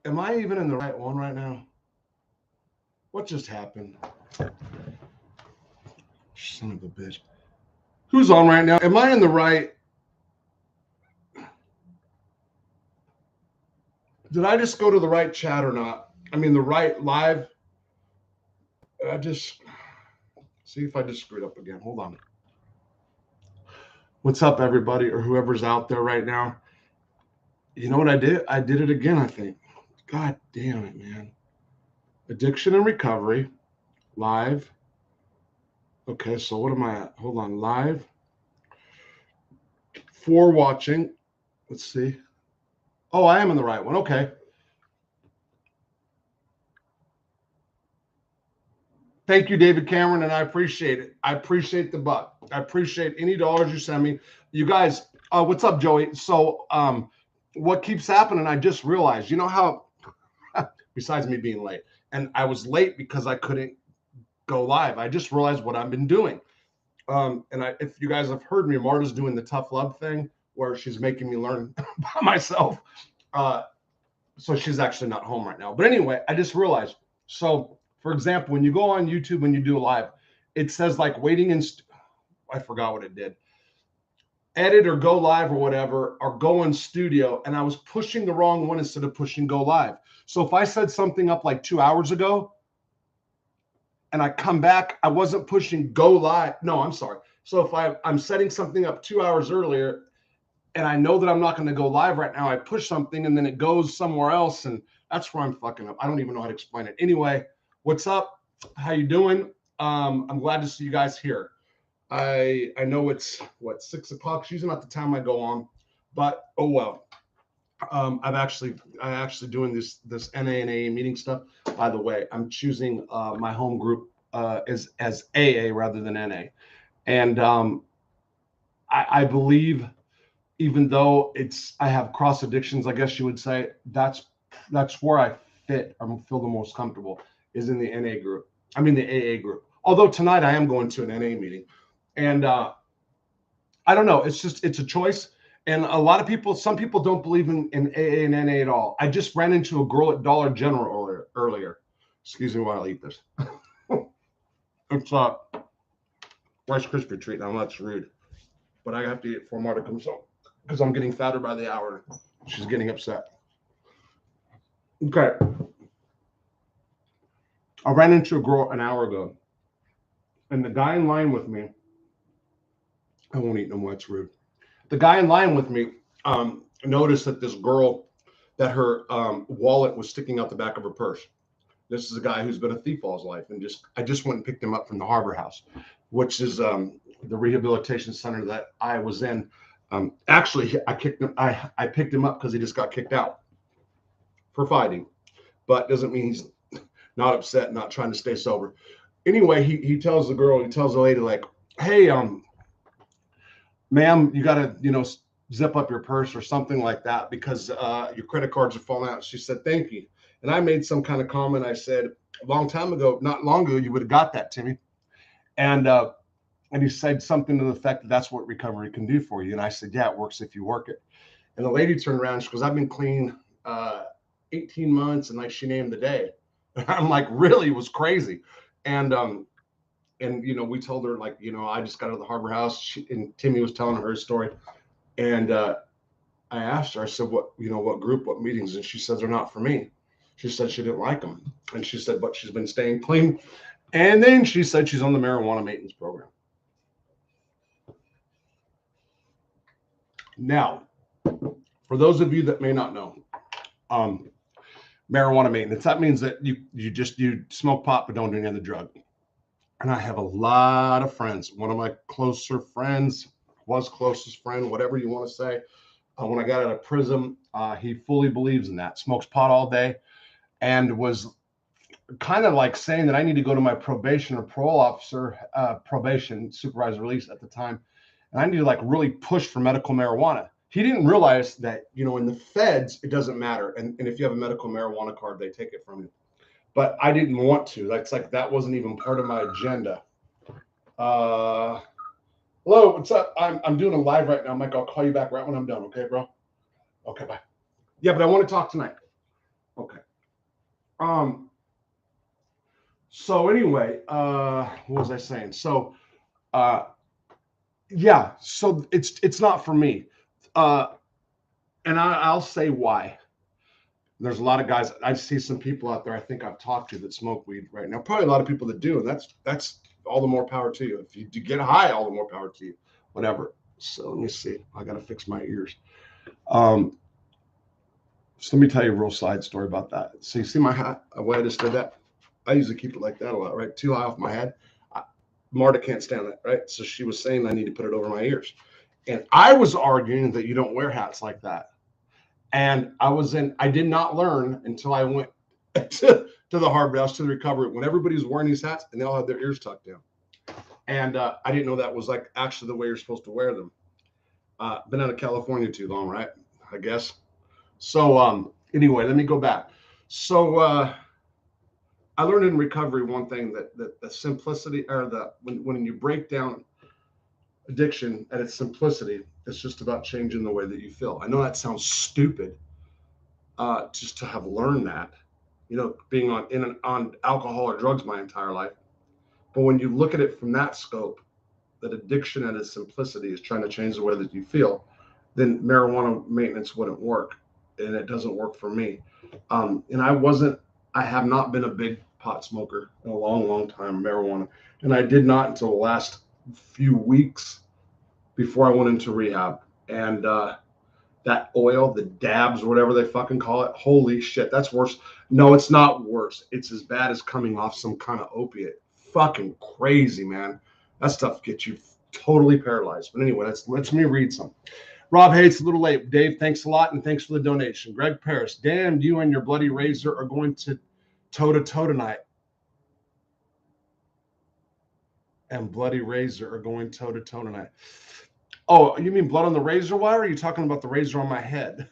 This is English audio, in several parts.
Am I even in the right one right now? What just happened? Son of a bitch. Who's on right now? Am I in the right? Did I just go to the right chat or not? I mean, the right live. I just see if I just screwed up again. Hold on. What's up, everybody, or whoever's out there right now? You know what I did? I did it again, I think. God damn it, man. Addiction and recovery, live. Okay, so what am I at? Hold on, live. For watching. Let's see. Oh, I am in the right one. Okay. Thank you, David Cameron, and I appreciate it. I appreciate the buck. I appreciate any dollars you send me. You guys, what's up, Joey? So, what keeps happening? I just realized, you know how, besides me being late, and I was late because I couldn't go live. I just realized what I've been doing. If you guys have heard me, Marta's doing the tough love thing where she's making me learn by myself. Uh, so she's actually not home right now. But anyway, I just realized. So, for example, when you go on YouTube when you do a live, it says like waiting in. I forgot what it did. Edit or go live or whatever, or go in studio, and I was pushing the wrong one instead of pushing go live. So if I said something up like 2 hours ago, and I come back, I wasn't pushing go live. No, I'm sorry. So if I'm setting something up 2 hours earlier and I know that I'm not going to go live right now, I push something and then it goes somewhere else, and that's where I'm fucking up. I don't even know how to explain it. Anyway, what's up? How you doing? I'm glad to see you guys here. I know it's what 6 o'clock. It's usually not the time I go on, but oh well. I actually doing this NA and AA meeting stuff. By the way, I'm choosing my home group as AA rather than NA, and I believe even though I have cross addictions, I guess you would say that's where I fit or feel the most comfortable is in the NA group. I mean the AA group. Although tonight I am going to an NA meeting, and I don't know. It's a choice. And a lot of people, some people don't believe in AA and NA at all. I just ran into a girl at Dollar General earlier. Excuse me while I eat this. It's Rice Krispie treat. Now that's rude, but I have to eat it before Marta comes home because I'm getting fatter by the hour. She's getting upset. Okay, I ran into a girl an hour ago, and the guy in line with me. I won't eat no more. It's rude. The guy in line with me noticed that this girl, that her wallet was sticking out the back of her purse. This is a guy who's been a thief all his life, and I just went and picked him up from the Harbor House, which is the rehabilitation center that I was in. Actually, I picked him up because he just got kicked out for fighting, but doesn't mean he's not upset, not trying to stay sober. Anyway, he tells he tells the lady like, "Hey, ma'am, you got to zip up your purse or something like that because your credit cards are falling out." She said, "Thank you." And I made some kind of comment. I said, "A long time ago, not long ago, you would have got that, Timmy." And he said something to the effect that that's what recovery can do for you. And I said, "Yeah, it works if you work it." And the lady turned around and she goes, "I've been clean 18 months," and like she named the day. I'm like, really? It was crazy. And we told her like, I just got out of the Harbor House, and Timmy was telling her his story. And I asked her, I said, what group, what meetings? And she said, they're not for me. She said she didn't like them. And she said, but she's been staying clean. And then she said she's on the marijuana maintenance program. Now, for those of you that may not know, marijuana maintenance, that means that you smoke pot but don't do any other drug. And I have a lot of friends. One of my closer friends, was closest friend, whatever you want to say. When I got out of prison, he fully believes in that. Smokes pot all day, and was kind of like saying that I need to go to my probation or parole officer, probation supervisor release at the time, and I need to like really push for medical marijuana. He didn't realize that in the feds it doesn't matter, and if you have a medical marijuana card, they take it from you. But I didn't want to. That's like that wasn't even part of my agenda. Hello, what's up? I'm doing a live right now, Mike. I'll call you back right when I'm done. Okay, bro? Okay, bye. Yeah, but I want to talk tonight. Okay. So anyway, what was I saying? So, uh, yeah, so it's not for me. Uh, and I'll say why. There's a lot of guys. I see some people out there I think I've talked to that smoke weed right now. Probably a lot of people that do, and that's all the more power to you. If you get high, all the more power to you. Whatever. So let me see. I got to fix my ears. Um, so let me tell you a real side story about that. So you see my hat? The way I just did that. I usually keep it like that a lot, right? Too high off my head. Marta can't stand that, right? So she was saying I need to put it over my ears, and I was arguing that you don't wear hats like that. And I did not learn until I went to the Harvard House, to the recovery, when everybody's wearing these hats and they all have their ears tucked in. And I didn't know that was like actually the way you're supposed to wear them. Been out of California too long, right? I guess. So anyway, let me go back. So I learned in recovery one thing, that the simplicity, or when you break down addiction at its simplicity, it's just about changing the way that you feel. I know that sounds stupid, just to have learned that, being on alcohol or drugs my entire life. But when you look at it from that scope, that addiction at its simplicity is trying to change the way that you feel, then marijuana maintenance wouldn't work, and it doesn't work for me. And I have not been a big pot smoker in a long, long time, marijuana, and I did not until the last few weeks before I went into rehab. And that oil, the dabs, or whatever they fucking call it. Holy shit, that's worse. No, it's not worse. It's as bad as coming off some kind of opiate. Fucking crazy, man. That stuff gets you totally paralyzed. But anyway, let's me read some. Rob Hayes, a little late. Dave, thanks a lot, and thanks for the donation. Greg Paris, damn, you and your bloody razor are going to toe tonight. And bloody razor are going toe tonight. Oh, you mean blood on the razor wire? Or are you talking about the razor on my head?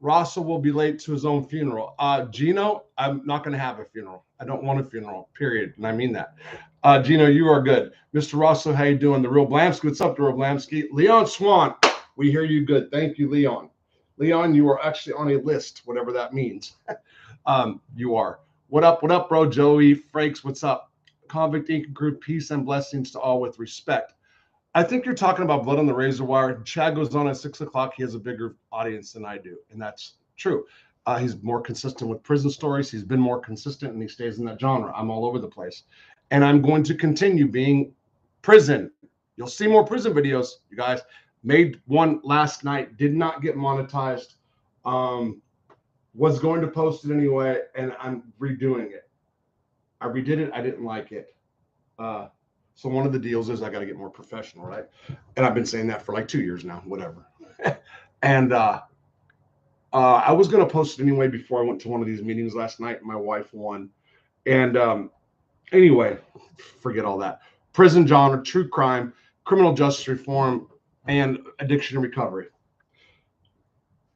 Russell will be late to his own funeral. Gino, I'm not going to have a funeral. I don't want a funeral, period. And I mean that. Gino, you are good. Mr. Russell, how you doing? The Real Blamsky. What's up, The Real Blamsky? Leon Swan, we hear you good. Thank you, Leon. Leon, you are actually on a list, whatever that means. You are. What up, bro? Joey Frakes, what's up? Convict Inc. Group, peace and blessings to all with respect. I think you're talking about blood on the razor wire. Chad goes on at 6 o'clock. He has a bigger audience than I do, and that's true. He's more consistent with prison stories. He's been more consistent, and he stays in that genre. I'm all over the place, and I'm going to continue being prison. You'll see more prison videos, you guys. Made one last night, did not get monetized. Was going to post it anyway, and I'm redoing it. I redid it. I didn't like it. So one of the deals is I got to get more professional, right? And I've been saying that for like 2 years now, whatever. And I was going to post it anyway before I went to one of these meetings last night. My wife won. And anyway, forget all that. Prison genre, true crime, criminal justice reform, and addiction and recovery.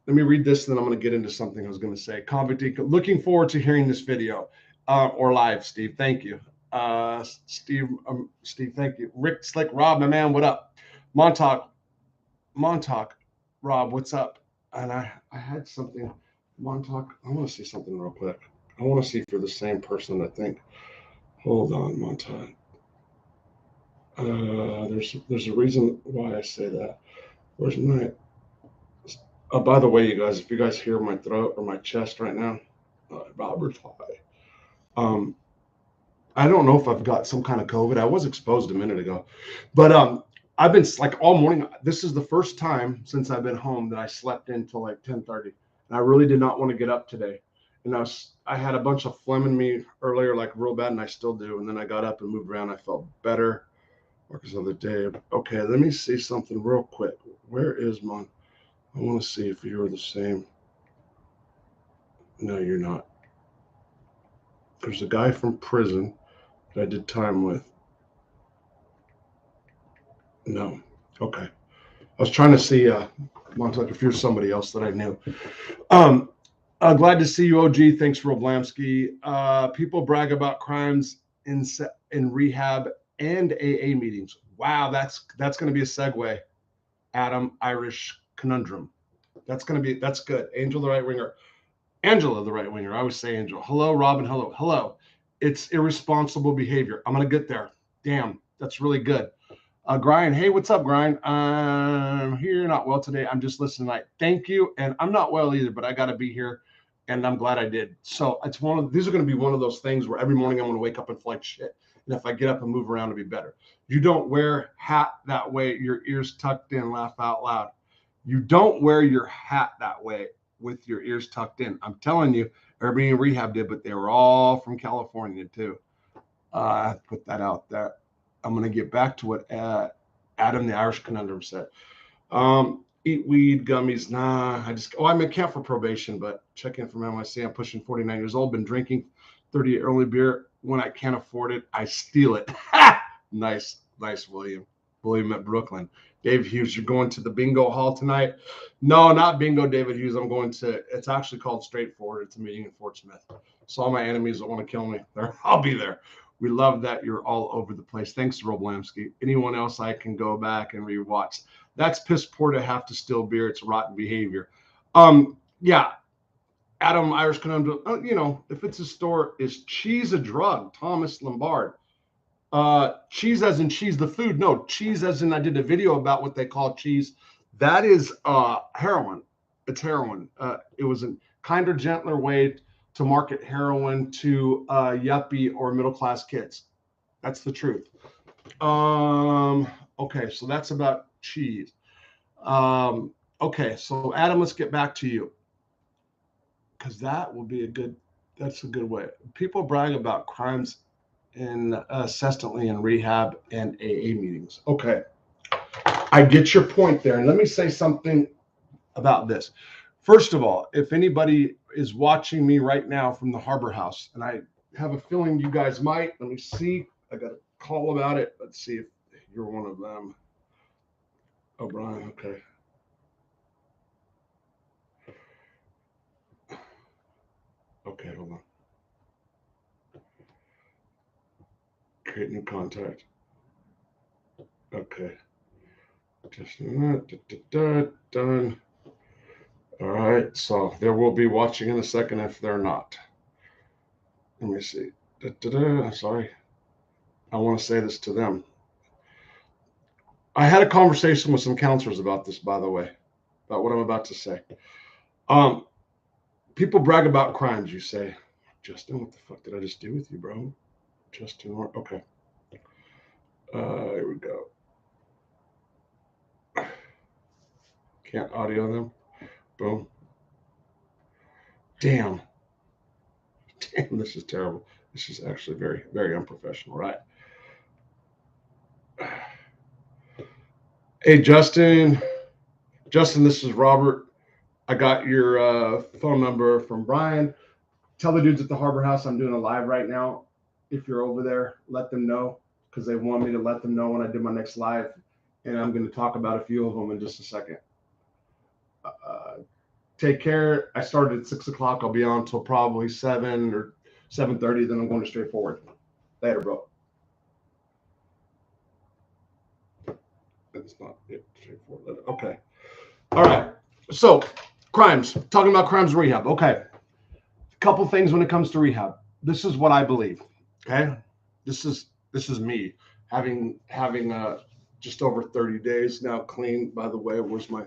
Let me read this, and then I'm going to get into something I was going to say. Convict, looking forward to hearing this video or live, Steve. Thank you. Steve, thank you. Rick Slick, Rob, my man, what up? Montauk, Rob, what's up? And I had something. Montauk, I want to see something real quick. I want to see if you're the same person. I think. Hold on, Montauk. There's a reason why I say that. Where's my? By the way, you guys, if you guys hear my throat or my chest right now, Robert's high. I don't know if I've got some kind of COVID. I was exposed a minute ago, but I've been like all morning. This is the first time since I've been home that I slept until like 10:30, and I really did not want to get up today. And I had a bunch of phlegm in me earlier, like real bad, and I still do. And then I got up and moved around. I felt better. Marcus of the day. Okay, let me see something real quick. Where is my? I want to see if you're the same. No, you're not. There's a guy from prison that I did time with. No. Okay. I was trying to see, Montauk, if you're somebody else that I knew. Glad to see you, OG. Thanks, Rob Lamsky. People brag about crimes in rehab and AA meetings. Wow, that's going to be a segue. Adam Irish Conundrum. That's good. Angel the Right Winger. Angela, the right winger. I always say Angela. Hello, Robin. Hello. Hello. It's irresponsible behavior. I'm going to get there. Damn, that's really good. Brian, hey, what's up, Brian? I'm here, not well today. I'm just listening tonight. Thank you. And I'm not well either, but I got to be here, and I'm glad I did. So it's these are going to be one of those things where every morning I'm going to wake up and feel like shit. And if I get up and move around, it'll be better. You don't wear hat that way, your ears tucked in, laugh out loud. You don't wear your hat that way with your ears tucked in. I'm telling you, everybody in rehab did, but they were all from California too. I put that out there. I'm going to get back to what Adam the Irish Conundrum said. Eat weed, gummies. Nah, I'm in camp for probation, but check in from NYC. I'm pushing 49 years old, been drinking 38 early beer. When I can't afford it, I steal it. Nice, William. William at Brooklyn. Dave Hughes, you're going to the bingo hall tonight? No, not bingo, David Hughes. I'm going to, it's actually called Straightforward. It's a meeting in Fort Smith. So all my enemies that want to kill me, I'll be there. We love that you're all over the place. Thanks, Roblamsky. Anyone else I can go back and rewatch? That's piss poor to have to steal beer. It's rotten behavior. Yeah. Adam Irish Conundrum, if it's a store, is cheese a drug? Thomas Lombard. Cheese as in cheese, the food. No, cheese as in I did a video about what they call cheese. That is heroin. It's heroin. It was a kinder, gentler way to market heroin to yuppie or middle class kids. That's the truth. Okay, so that's about cheese. Okay, so Adam, let's get back to you, because that will be that's a good way. People brag about crimes incessantly in rehab and AA meetings. Okay, I get your point there. And let me say something about this. First of all, if anybody is watching me right now from the Harbor House, and I have a feeling you guys might, let me see. I got a call about it. Let's see if you're one of them. Oh, Brian, okay. Okay, hold on. Create new contact. Okay. Just done. All right. So they will be watching in a second if they're not. Let me see. Sorry. I want to say this to them. I had a conversation with some counselors about this, by the way, about what I'm about to say. People brag about crimes. You say, Justin, what the fuck did I just do with you, bro? Justin, okay. Here we go. Can't audio them. Boom. Damn, this is terrible. This is actually very, very unprofessional, right? Hey, Justin, this is Robert. I got your phone number from Brian. Tell the dudes at the Harbor House I'm doing a live right now. If you're over there, let them know, because they want me to let them know when I do my next live. And I'm going to talk about a few of them in just a second. Take care. I started at 6 o'clock. I'll be on until probably 7 or 7:30. Then I'm going to Straightforward. Later, bro. That's not it. Straightforward. Okay. All right. So, crimes. Talking about crimes and rehab. Okay. A couple things when it comes to rehab. This is what I believe. Okay. This is me having just over 30 days now clean. By the way, where's my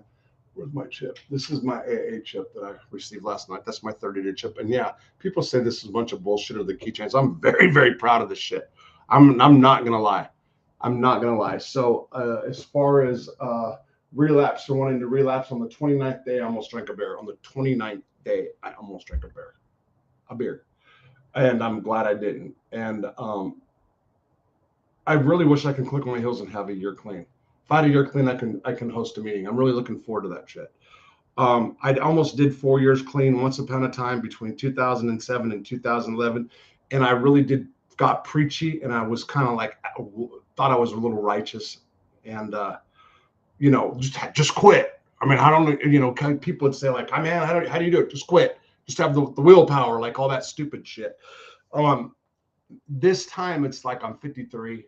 chip? This is my AA chip that I received last night. That's my 30-day chip. And yeah, people say this is a bunch of bullshit or the keychains. I'm very, very proud of this shit. I'm not gonna lie. I'm not gonna lie. So as far as relapse or wanting to relapse, on the 29th day, I almost drank a beer. On the 29th day, I almost drank a beer, and I'm glad I didn't. And I really wish I could click on my heels and have a year clean. If I had a year clean, I can host a meeting. I'm really looking forward to that shit. I almost did 4 years clean once upon a time between 2007 and 2011, and I really got preachy, and I was kind of like thought I was a little righteous, and just quit. I mean, I don't people would say like, "I man, how do you do it? Just quit. Just have the willpower," like all that stupid shit. This time it's like I'm 53.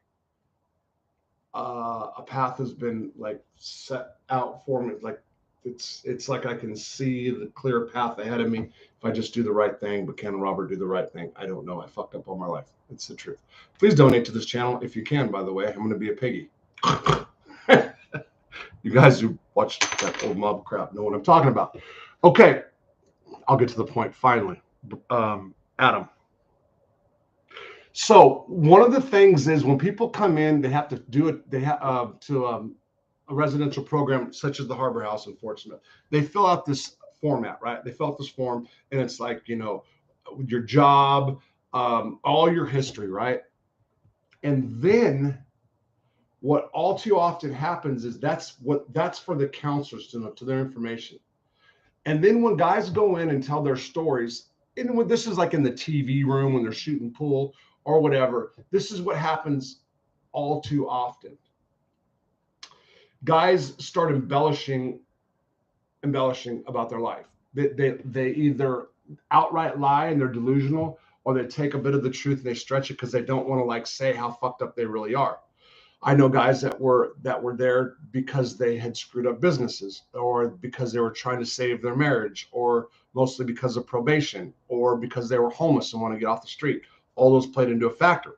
A path has been like set out for me, like it's like I can see the clear path ahead of me if I just do the right thing. But can Robert do the right thing? I don't know. I fucked up all my life. It's the truth. Please donate to this channel if you can. By the way, I'm going to be a piggy. You guys who watch that old mob crap know what I'm talking about. Okay, I'll get to the point finally. Adam. So one of the things is when people come in, they have to do it. They have to a residential program such as the Harbor House in Fort Smith. They fill out this format, right? They fill out this form, and it's like, you know, your job, all your history, right? And then what all too often happens is that's for the counselors to know, to their information. And then when guys go in and tell their stories, and when this is like in the TV room when they're shooting pool or whatever, this is what happens all too often. Guys start embellishing about their life. They either outright lie and they're delusional, or they take a bit of the truth and they stretch it because they don't want to like say how fucked up they really are. I know guys that were there because they had screwed up businesses, or because they were trying to save their marriage, or mostly because of probation, or because they were homeless and want to get off the street. All those played into a factor.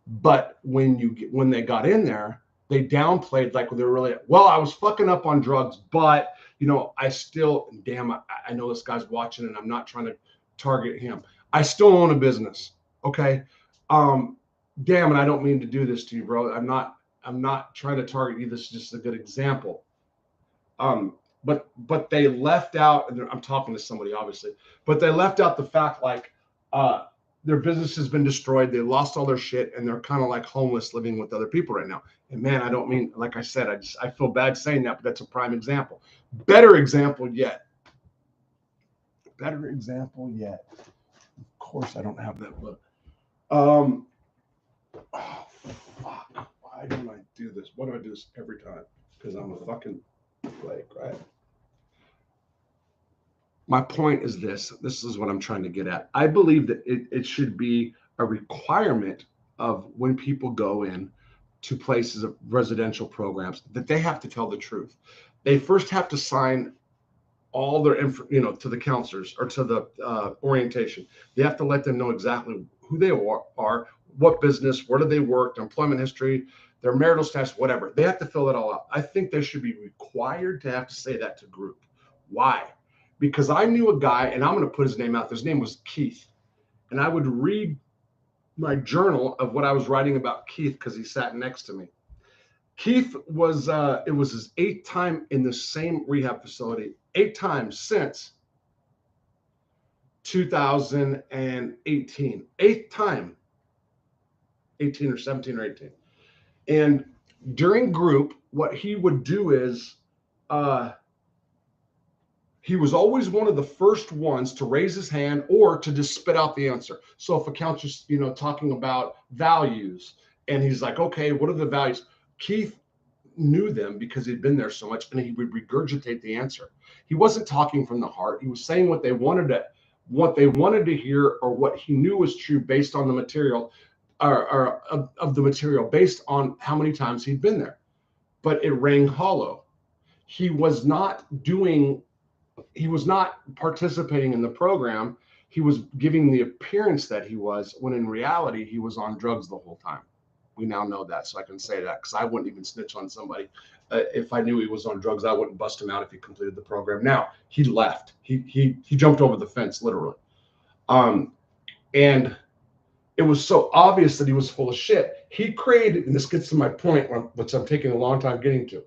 But when they got in there, they downplayed like they were really, well, I was fucking up on drugs, but you know, I still, damn, I know this guy's watching and I'm not trying to target him. I still own a business. Okay. Damn, and I don't mean to do this to you, bro. I'm not trying to target you. This is just a good example. But they left out, and I'm talking to somebody obviously, but they left out the fact like their business has been destroyed. They lost all their shit, and they're kind of like homeless living with other people right now. And man, I don't mean, like I said, I feel bad saying that, but that's a prime example. Better example yet. Of course, I don't have that book. Oh, fuck. Why don't I do this? Why do I do this every time? Because I'm a fucking flake, right? My point is this. This is what I'm trying to get at. I believe that it should be a requirement of when people go in to places of residential programs that they have to tell the truth. They first have to sign all their info, you know, to the counselors or to the orientation. They have to let them know exactly who they are, what business, where do they work, their employment history, their marital status, whatever. They have to fill it all out. I think they should be required to have to say that to group. Why? Because I knew a guy, and I'm going to put his name out. His name was Keith. And I would read my journal of what I was writing about Keith because he sat next to me. Keith was, it was his 8th time in the same rehab facility, 8 times since 2018. 8th time, 18 or 17 or 18. And during group, what he would do is, he was always one of the first ones to raise his hand or to just spit out the answer. So if a counselor's, you know, talking about values, and he's like, okay, what are the values? Keith knew them because he'd been there so much, and he would regurgitate the answer. He wasn't talking from the heart. He was saying what they wanted to hear, or what he knew was true based on the material, or of the material, based on how many times he'd been there. But it rang hollow. He was not participating in the program. He was giving the appearance that he was, when in reality, he was on drugs the whole time. We now know that, so I can say that, because I wouldn't even snitch on somebody. If I knew he was on drugs, I wouldn't bust him out if he completed the program. Now, he left. He jumped over the fence, literally. And it was so obvious that he was full of shit. He created, and this gets to my point, which I'm taking a long time getting to.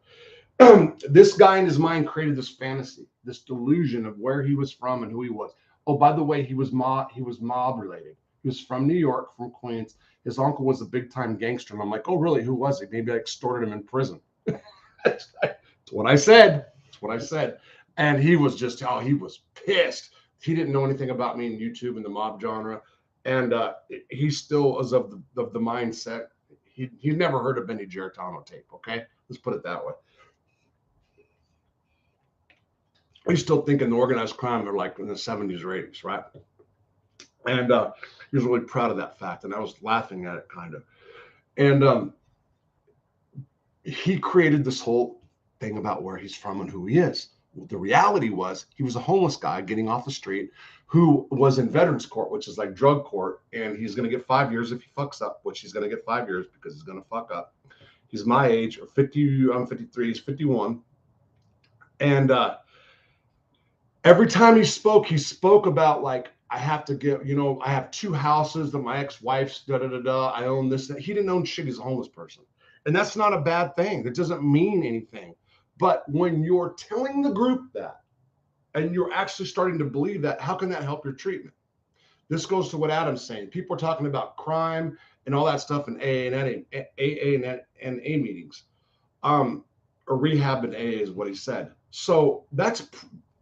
This guy in his mind created this fantasy, this delusion of where he was from and who he was. Oh, by the way, he was mob related. He was from New York, from Queens. His uncle was a big time gangster. And I'm like, oh, really? Who was he? Maybe I extorted him in prison. That's what I said. That's what I said. And he was just, oh, he was pissed. He didn't know anything about me in YouTube and the mob genre. And he still was of the mindset. He'd never heard of Benny Giarratano tape. Okay, let's put it that way. He's still thinking the organized crime are like in the 70s or 80s, right? And he was really proud of that fact, and I was laughing at it kind of. And he created this whole thing about where he's from and who he is. The reality was he was a homeless guy getting off the street who was in veterans court, which is like drug court, and he's going to get 5 years if he fucks up, which he's going to get 5 years because he's going to fuck up. He's my age, or 50. I'm 53. He's 51, and every time he spoke about like, I have to get, I have 2 houses that my ex-wife's I own this. He didn't own shit. He's a homeless person, and that's not a bad thing. That doesn't mean anything. But when you're telling the group that, and you're actually starting to believe that, how can that help your treatment? This goes to what Adam's saying. People are talking about crime and all that stuff in AA and A meetings, or rehab and AA is what he said. So that's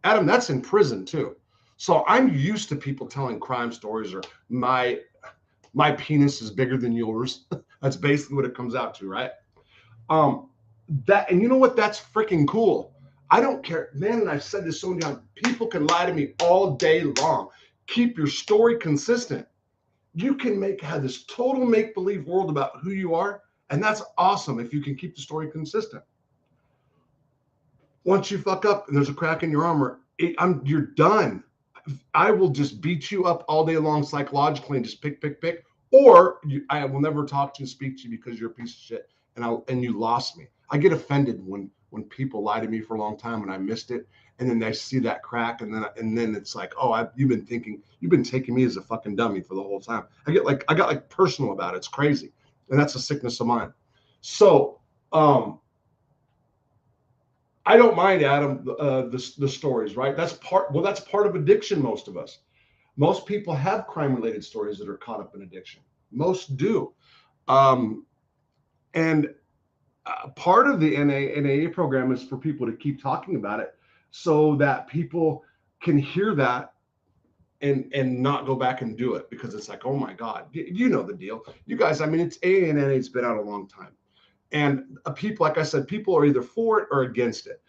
Adam. That's in prison too. So I'm used to people telling crime stories, or my penis is bigger than yours. That's basically what it comes out to, right? That, and you know what? That's freaking cool. I don't care, man. And I've said this so many times. People can lie to me all day long. Keep your story consistent. You can have this total make-believe world about who you are, and that's awesome if you can keep the story consistent. Once you fuck up and there's a crack in your armor, you're done. I will just beat you up all day long psychologically and just pick, or I will never talk to you, speak to you, because you're a piece of shit and you lost me. I get offended when people lie to me for a long time and I missed it, and then they see that crack, and then it's like, oh, you've been taking me as a fucking dummy for the whole time. I got like personal about it. It's crazy, and that's a sickness of mine. So I don't mind, Adam, the stories, right? That's part of addiction. Most people have crime-related stories that are caught up in addiction. Most do. And part of the NAA program is for people to keep talking about it so that people can hear that and not go back and do it, because it's like, oh my God, you know the deal. You guys, I mean, it's AA and NA, it's been out a long time. And people, like I said, people are either for it or against it.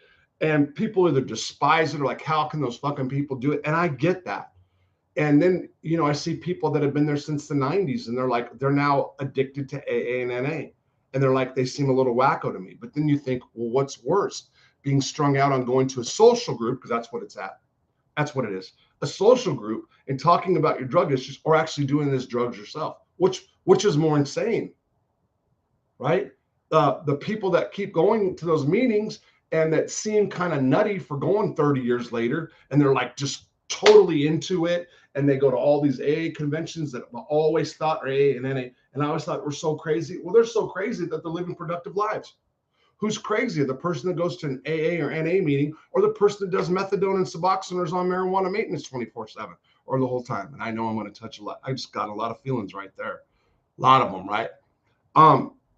And people either despise it or like, how can those fucking people do it? And I get that. And then, I see people that have been there since the 90s, and they're now addicted to AA and NA. And they're like, they seem a little wacko to me. But then you think, well, what's worse? Being strung out on going to a social group, because that's what it's at. That's what it is. A social group, and talking about your drug issues, or actually doing this drugs yourself, which is more insane, right? The people that keep going to those meetings and that seem kind of nutty for going 30 years later, and they're like just totally into it, and they go to all these AA conventions that I always thought are AA and NA, and I always thought were so crazy. Well, they're so crazy that they're living productive lives. Who's crazier, the person that goes to an AA or NA meeting, or the person that does methadone and Suboxone or is on marijuana maintenance 24/7 or the whole time? And I know I'm going to touch a lot. I just got a lot of feelings right there, a lot of them, right?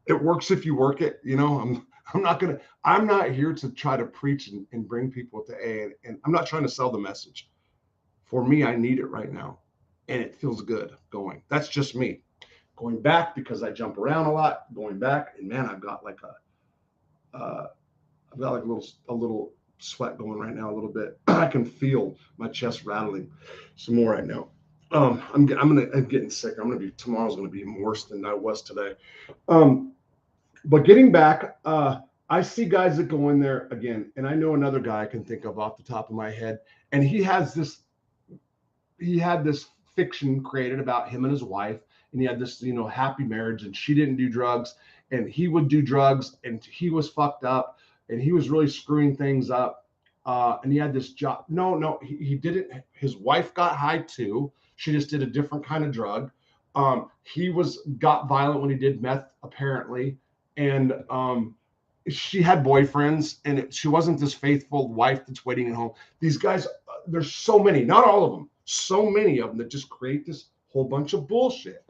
It works if you work it. I'm not here to try to preach and bring people to AA, and I'm not trying to sell the message. For me, I need it right now, and it feels good going. That's just me going back, because I jump around a lot, going back, and man, I've got like a little sweat going right now, a little bit. I can feel my chest rattling some more right now. I'm getting sick. Tomorrow's going to be worse than I was today. But getting back, I see guys that go in there again, and I know another guy I can think of off the top of my head, and he had this fiction created about him and his wife, and he had this, happy marriage, and she didn't do drugs, and he would do drugs, and he was fucked up, and he was really screwing things up. And he had this job. No, he didn't. His wife got high too. She just did a different kind of drug. He got violent when he did meth, apparently. And she had boyfriends, and she wasn't this faithful wife that's waiting at home. These guys, there's so many, not all of them, so many of them that just create this whole bunch of bullshit.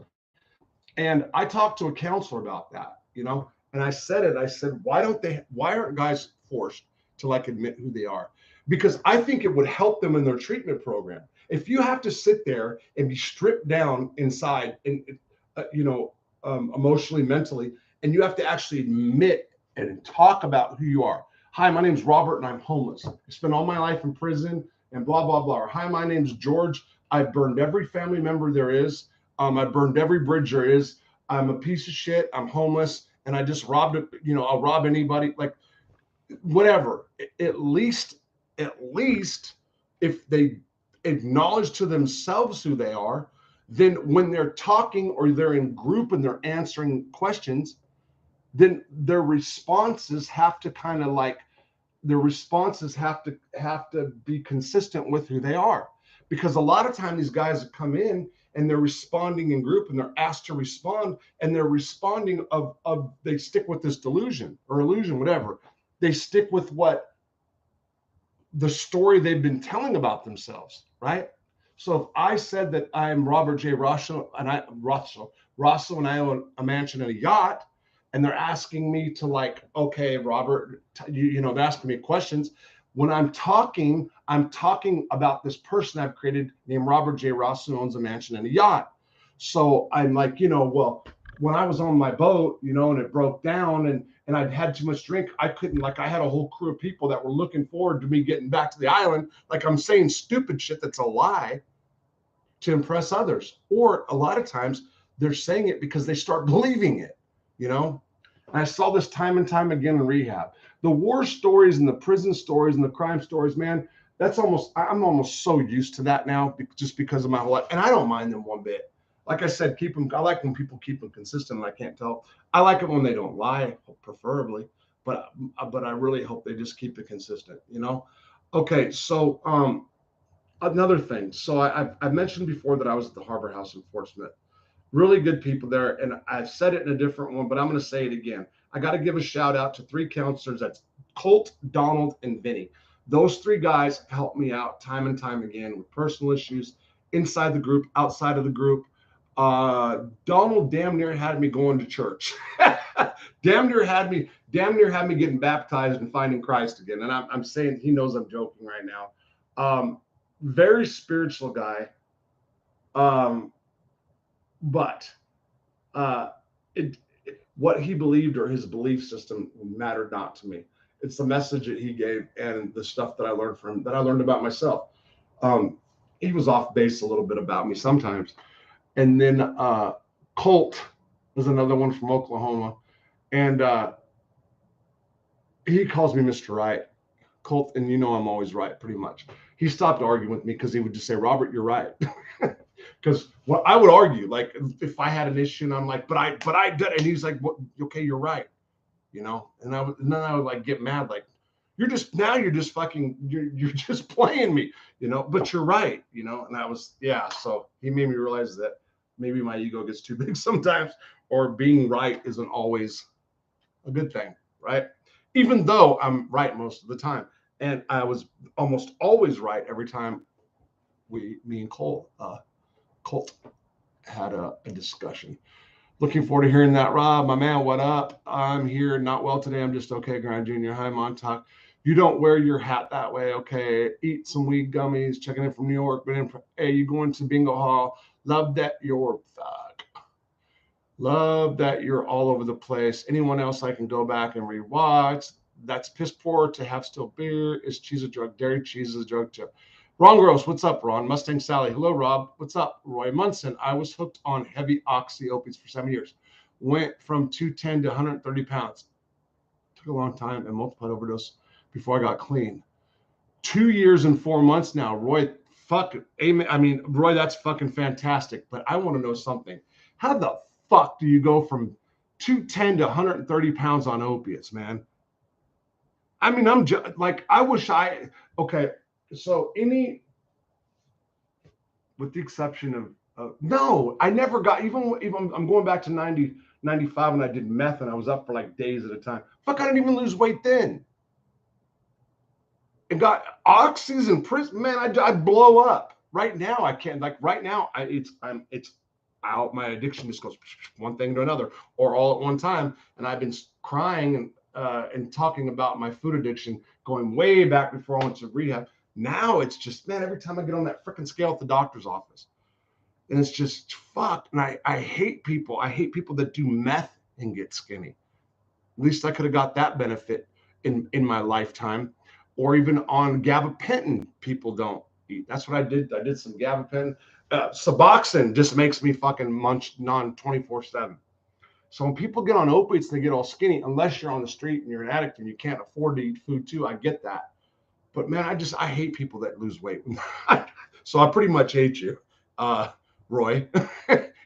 And I talked to a counselor about that, and I said, why aren't guys forced to like admit who they are? Because I think it would help them in their treatment program. If you have to sit there and be stripped down inside and, emotionally, mentally, and you have to actually admit and talk about who you are. Hi, my name's Robert, and I'm homeless. I spent all my life in prison and blah, blah, blah. Or, hi, my name's George. I burned every family member there is. I burned every bridge there is. I'm a piece of shit. I'm homeless, and I just robbed it. I'll rob anybody, like whatever. At least at least if they acknowledge to themselves who they are, then when they're talking or they're in group and they're answering questions, then their responses have to kind of like have to be consistent with who they are. Because a lot of time these guys come in and they're responding in group and they're asked to respond, and they're responding of they stick with this delusion or illusion, whatever. They stick with what the story they've been telling about themselves, right? So if I said that I'm Robert J. Rosso and I own a mansion and a yacht, and they're asking me to like, okay, Robert, they're asking me questions. When I'm talking about this person I've created named Robert J. Rosso, who owns a mansion and a yacht. So I'm like, well, when I was on my boat, and it broke down and I'd had too much drink, I couldn't, like, I had a whole crew of people that were looking forward to me getting back to the island. Like, I'm saying stupid shit that's a lie to impress others. Or a lot of times they're saying it because they start believing it, And I saw this time and time again in rehab. The war stories and the prison stories and the crime stories, man, I'm almost so used to that now just because of my whole life. And I don't mind them one bit. Like I said, I like when people keep them consistent, and I can't tell. I like it when they don't lie, preferably, but I really hope they just keep it consistent, Okay, so another thing. So I've mentioned before that I was at the Harbor House in Fort Smith. Really good people there, and I've said it in a different one, but I'm going to say it again. I got to give a shout out to 3 counselors. That's Colt, Donald, and Vinny. Those 3 guys helped me out time and time again with personal issues inside the group, outside of the group. Donald damn near had me going to church. damn near had me getting baptized and finding Christ again. And I'm saying, he knows I'm joking right now. Very spiritual guy. But what he believed or his belief system mattered not to me. It's the message that he gave and the stuff that I learned from him, that I learned about myself. He was off base a little bit about me sometimes. And then Colt was another one from Oklahoma. And he calls me Mr. Right. Colt, and I'm always right, pretty much. He stopped arguing with me because he would just say, Robert, you're right. Because I would argue, like, if I had an issue and I'm like, but I did, and he's like, okay, you're right, and then I would like get mad, like, you're just fucking, you're just playing me, but you're right, and that was, yeah. So he made me realize that maybe my ego gets too big sometimes, or being right isn't always a good thing, right? Even though I'm right most of the time, and I was almost always right every time me and Colt had a discussion. Looking forward to hearing that, Rob. My man, what up? I'm here, not well today. I'm just okay, Grind Jr. Hi, Montauk. You don't wear your hat that way, okay? Eat some weed gummies. Checking in from New York. Hey, you going to Bingo Hall? Love that you're all over the place. Anyone else I can go back and rewatch? That's piss poor to have still beer. Is cheese a drug? Dairy cheese is a drug too. Ron Gross, what's up, Ron? Mustang Sally, hello, Rob. What's up? Roy Munson, I was hooked on heavy oxy opiates for 7 years. Went from 210 to 130 pounds. Took a long time and multiple overdose before I got clean. 2 years and 4 months now. Roy, Roy, that's fucking fantastic. But I want to know something. How the fuck do you go from 210 to 130 pounds on opiates, man? I mean, I'm just like, okay. So with the exception of no, I never got, even I'm going back to 90, 95 when I did meth and I was up for like days at a time. Fuck, I didn't even lose weight then. And got oxys in prison, man, I'd blow up. Right now, I can't. Like right now, it's out. My addiction just goes one thing to another, or all at one time. And I've been crying and talking about my food addiction going way back before I went to rehab. Now it's just, man, every time I get on that freaking scale at the doctor's office, and it's just fuck. And I hate people. I hate people that do meth and get skinny. At least I could have got that benefit in my lifetime. Or even on gabapentin, people don't eat. That's what I did. I did some gabapentin. Suboxone just makes me fucking munch 24/7. So when people get on opiates, they get all skinny, unless you're on the street and you're an addict and you can't afford to eat food too. I get that. But man, I hate people that lose weight. So I pretty much hate you, Roy,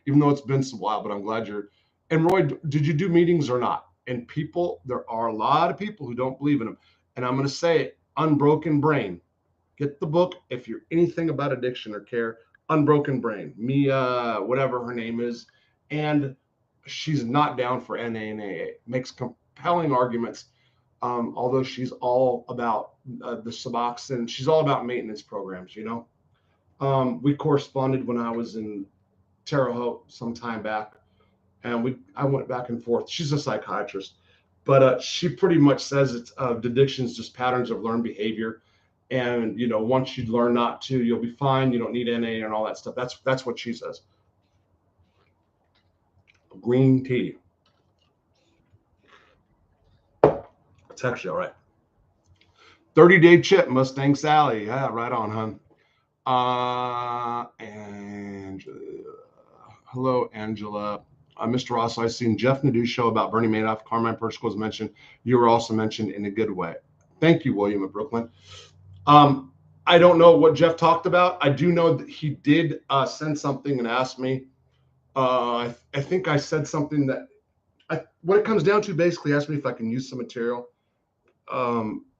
even though it's been some while, but I'm glad you're. And Roy, did you do meetings or not? And people, there are a lot of people who don't believe in them. And I'm going to say it, Unbroken Brain. Get the book if you're anything about addiction or care. Unbroken Brain, Mia, whatever her name is. And she's not down for NA and AA. Makes compelling arguments. Although she's all about the Suboxone, she's all about maintenance programs, you know. We corresponded when I was in Terre Haute some time back, and I went back and forth. She's a psychiatrist, but she pretty much says it's addiction is just patterns of learned behavior, and you know once you learn not to, you'll be fine. You don't need NA and all that stuff. That's what she says. Green tea. It's actually all right. 30-day chip, Mustang Sally. Yeah, right on, hun. Angela. Hello, Angela. Mr. Ross, I've seen Jeff Nadeau's show about Bernie Madoff. Carmine Persico was mentioned. You were also mentioned in a good way. Thank you, William of Brooklyn. I don't know what Jeff talked about. I do know that he did send something and ask me. I think I said something that what it comes down to basically asked me if I can use some material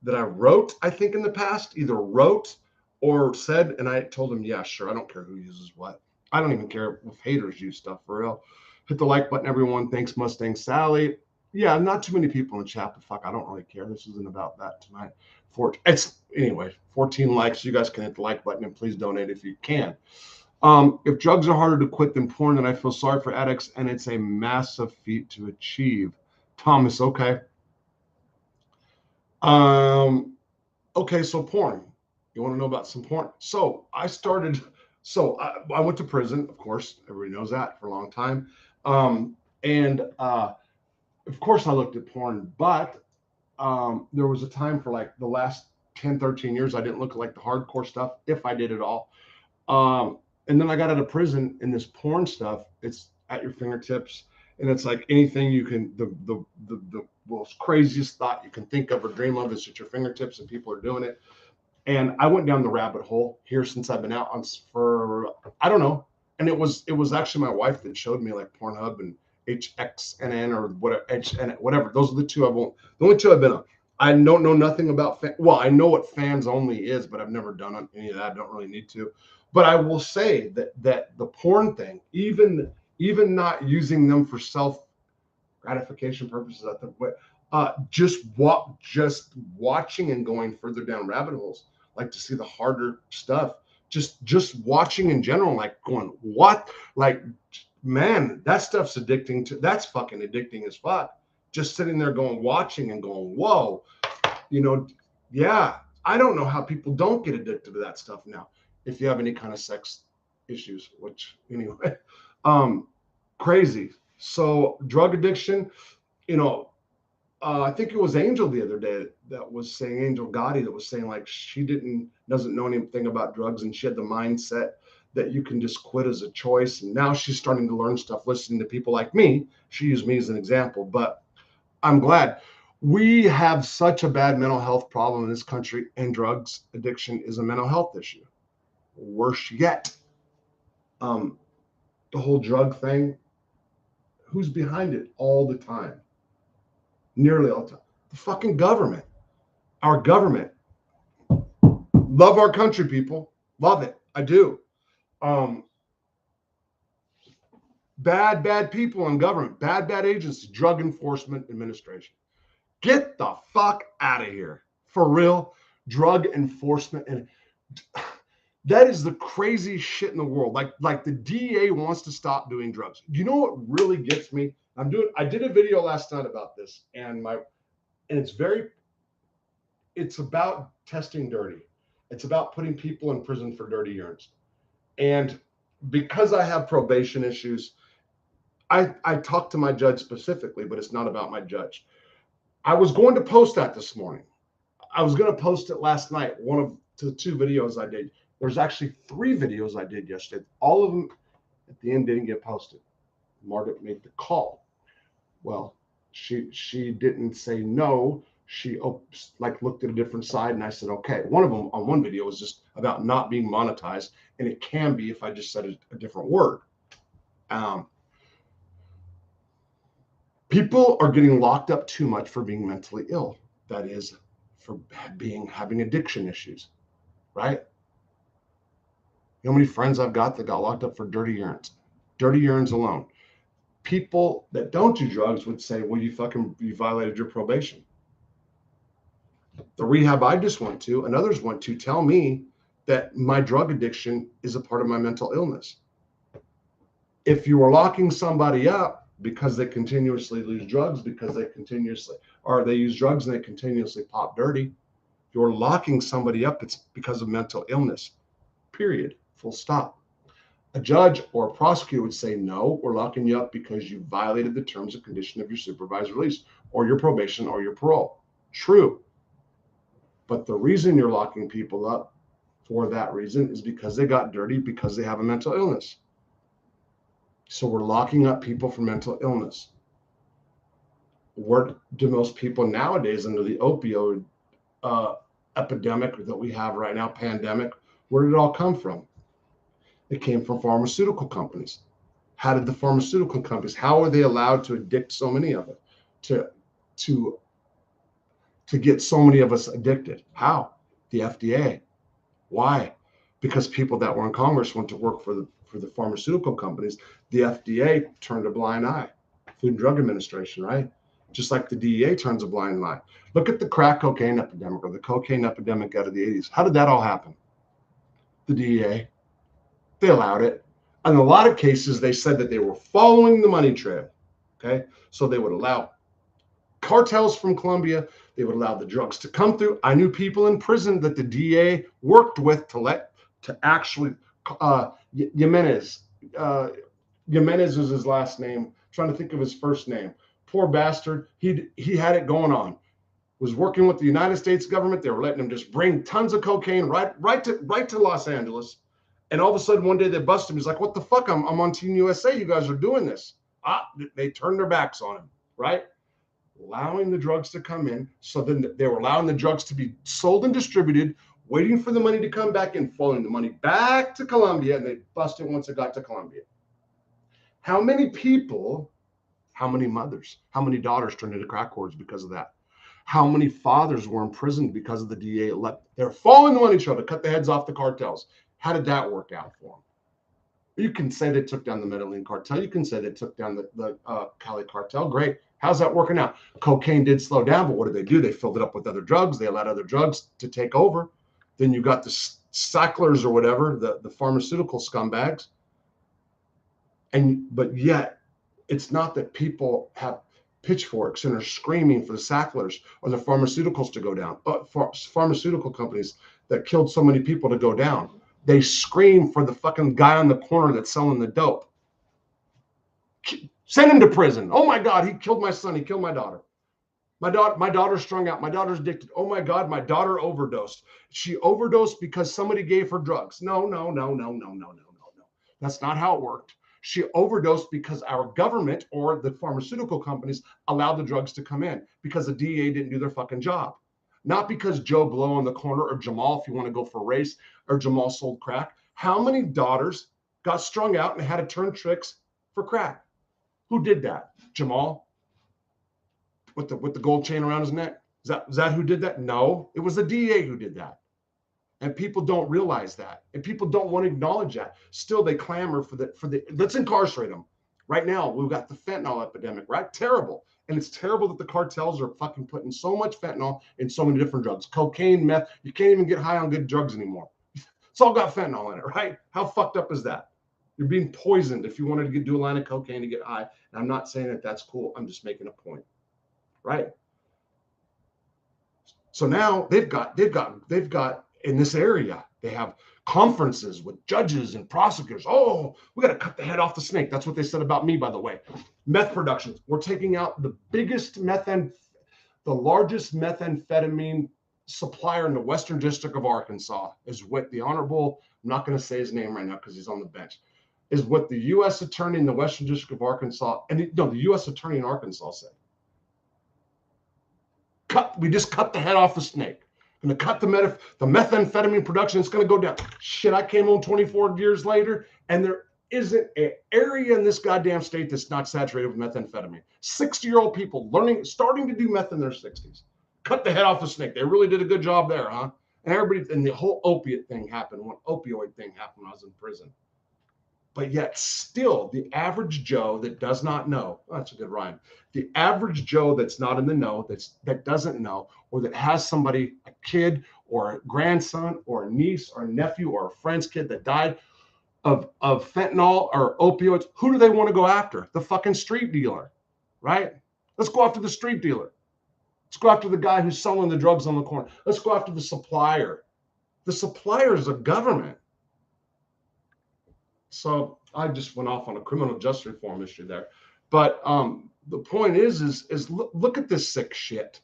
that I wrote, I think in the past, either wrote or said, and I told him, yeah, sure. I don't care who uses what. I don't even care if haters use stuff for real. Hit the like button, everyone. Thanks, Mustang Sally. Yeah, not too many people in the chat, but fuck, I don't really care. This isn't about that tonight. Anyway, 14 likes. You guys can hit the like button and please donate if you can. If drugs are harder to quit than porn, then I feel sorry for addicts, and it's a massive feat to achieve. Thomas, okay. Okay, so porn. You want to know about some porn? So I went to prison, of course, everybody knows that, for a long time. Of course I looked at porn, but there was a time for like the last 10, 13 years, I didn't look at like the hardcore stuff, if I did at all. And then I got out of prison, and this porn stuff, it's at your fingertips. And it's like anything you can, the most craziest thought you can think of or dream of is at your fingertips, and people are doing it. And I went down the rabbit hole here since I've been out for I don't know. And it was actually my wife that showed me like Pornhub and HXNN or whatever. Those are the only two I've been on. I don't know nothing about I know what fans only is, but I've never done any of that. I don't really need to. But I will say that the porn thing, even not using them for self gratification purposes, just watching and going further down rabbit holes, like to see the harder stuff. Just watching in general, like going, what? Like, man, that stuff's addicting that's fucking addicting as fuck. Just sitting there watching and going, whoa, yeah. I don't know how people don't get addicted to that stuff now. If you have any kind of sex issues, which anyway, crazy. So drug addiction, I think it was Angel the other day that was saying, Angel Gotti, that was saying like she doesn't know anything about drugs, and she had the mindset that you can just quit as a choice. And now she's starting to learn stuff, listening to people like me. She used me as an example, but I'm glad. We have such a bad mental health problem in this country, and drugs addiction is a mental health issue. Worse yet, the whole drug thing, who's behind it all the time? Nearly all the time. The fucking government. Our government. Love our country, people. Love it. I do. Bad people in government. Bad agencies. Drug Enforcement Administration. Get the fuck out of here. For real. Drug enforcement. And that is the craziest shit in the world. Like the DEA wants to stop doing drugs. You know what really gets me? I did a video last night about this, and it's about testing dirty. It's about putting people in prison for dirty urines. And because I have probation issues, I talked to my judge specifically, but it's not about my judge. I was going to post that this morning. I was going to post it last night. One of the 2 videos I did. There's actually 3 videos I did yesterday. All of them at the end didn't get posted. Margaret made the call. Well, she didn't say no, She like looked at a different side, and I said, okay. One of them on one video was just about not being monetized, and it can be if I just said a different word. People are getting locked up too much for being mentally ill. That is, for having addiction issues, right? You know how many friends I've got that got locked up for dirty urines alone. People that don't do drugs would say, well, you violated your probation. The rehab I just went to and others went to tell me that my drug addiction is a part of my mental illness. If you are locking somebody up because they continuously use drugs, because they use drugs and they continuously pop dirty, you're locking somebody up. It's because of mental illness, period, full stop. A judge or a prosecutor would say, no, we're locking you up because you violated the terms and conditions of your supervised release or your probation or your parole. True. But the reason you're locking people up for that reason is because they got dirty, because they have a mental illness. So we're locking up people for mental illness. Where do most people nowadays, under the opioid epidemic that we have right now, pandemic, where did it all come from? It came from pharmaceutical companies. How did the pharmaceutical companies, how are they allowed to addict so many of it, to get so many of us addicted? How? The FDA. Why? Because people that were in Congress went to work for the pharmaceutical companies. The FDA turned a blind eye. Food and Drug Administration, right? Just like the DEA turns a blind eye. Look at the crack cocaine epidemic or the cocaine epidemic out of the 80s. How did that all happen? The DEA. They allowed it. In a lot of cases, they said that they were following the money trail. Okay. So they would allow cartels from Colombia. They would allow the drugs to come through. I knew people in prison that the DA worked with to actually, Jimenez is his last name. I'm trying to think of his first name. Poor bastard. He had it going on. Was working with the United States government. They were letting him just bring tons of cocaine right to Los Angeles. And all of a sudden, one day they bust him. He's like, what the fuck? I'm on Team USA. You guys are doing this. They turned their backs on him, right? Allowing the drugs to come in. So then they were allowing the drugs to be sold and distributed, waiting for the money to come back in, following the money back to Colombia, and they bust it once it got to Colombia. How many people, how many mothers, how many daughters turned into crack whores because of that? How many fathers were imprisoned because of the DA? They're following the money trail to cut the heads off the cartels. How did that work out for them? You can say they took down the Medellin cartel. You can say they took down the Cali cartel. Great. How's that working out? Cocaine did slow down, but what did they do? They filled it up with other drugs. They allowed other drugs to take over. Then you got the Sacklers or whatever, the pharmaceutical scumbags. But yet, it's not that people have pitchforks and are screaming for the Sacklers or the pharmaceuticals to go down. Pharmaceutical companies that killed so many people to go down. They scream for the fucking guy on the corner that's selling the dope. Send him to prison. Oh my God, he killed my son. He killed my daughter. My daughter's strung out. My daughter's addicted. Oh my God, my daughter overdosed. She overdosed because somebody gave her drugs. No. That's not how it worked. She overdosed because our government or the pharmaceutical companies allowed the drugs to come in because the DEA didn't do their fucking job. Not because Joe Blow on the corner or Jamal, if you want to go for race, or Jamal sold crack. How many daughters got strung out and had to turn tricks for crack? Who did that? Jamal? With the gold chain around his neck? Is that who did that? No, it was the DEA who did that. And people don't realize that. And people don't want to acknowledge that. Still, they clamor for the let's incarcerate them. Right now, we've got the fentanyl epidemic, right? Terrible. And it's terrible that the cartels are fucking putting so much fentanyl in so many different drugs. Cocaine, meth. You can't even get high on good drugs anymore. It's all got fentanyl in it, right? How fucked up is that? You're being poisoned if you wanted to do a line of cocaine to get high. And I'm not saying that that's cool. I'm just making a point, right? So now they've got in this area, they have conferences with judges and prosecutors. Oh, we got to cut the head off the snake. That's what they said about me, by the way. Meth production. We're taking out the largest methamphetamine supplier in the Western District of Arkansas is what the Honorable, I'm not going to say his name right now because he's on the bench, is what the U.S. Attorney in the Western District of Arkansas, the U.S. Attorney in Arkansas said. We just cut the head off a snake. And to cut the methamphetamine production, it's going to go down. Shit, I came home 24 years later, and there isn't an area in this goddamn state that's not saturated with methamphetamine. 60-year-old people starting to do meth in their 60s. Cut the head off a snake. They really did a good job there, huh? And the whole opiate thing happened, opioid thing happened when I was in prison. But yet still, the average Joe that does not know, that's a good rhyme. The average Joe that's not in the know, that doesn't know, or that has somebody, a kid or a grandson or a niece or a nephew or a friend's kid that died of fentanyl or opioids, who do they want to go after? The fucking street dealer, right? Let's go after the street dealer. Let's go after the guy who's selling the drugs on the corner. Let's go after the supplier. The supplier is a government. So I just went off on a criminal justice reform issue there. But the point is look at this sick shit.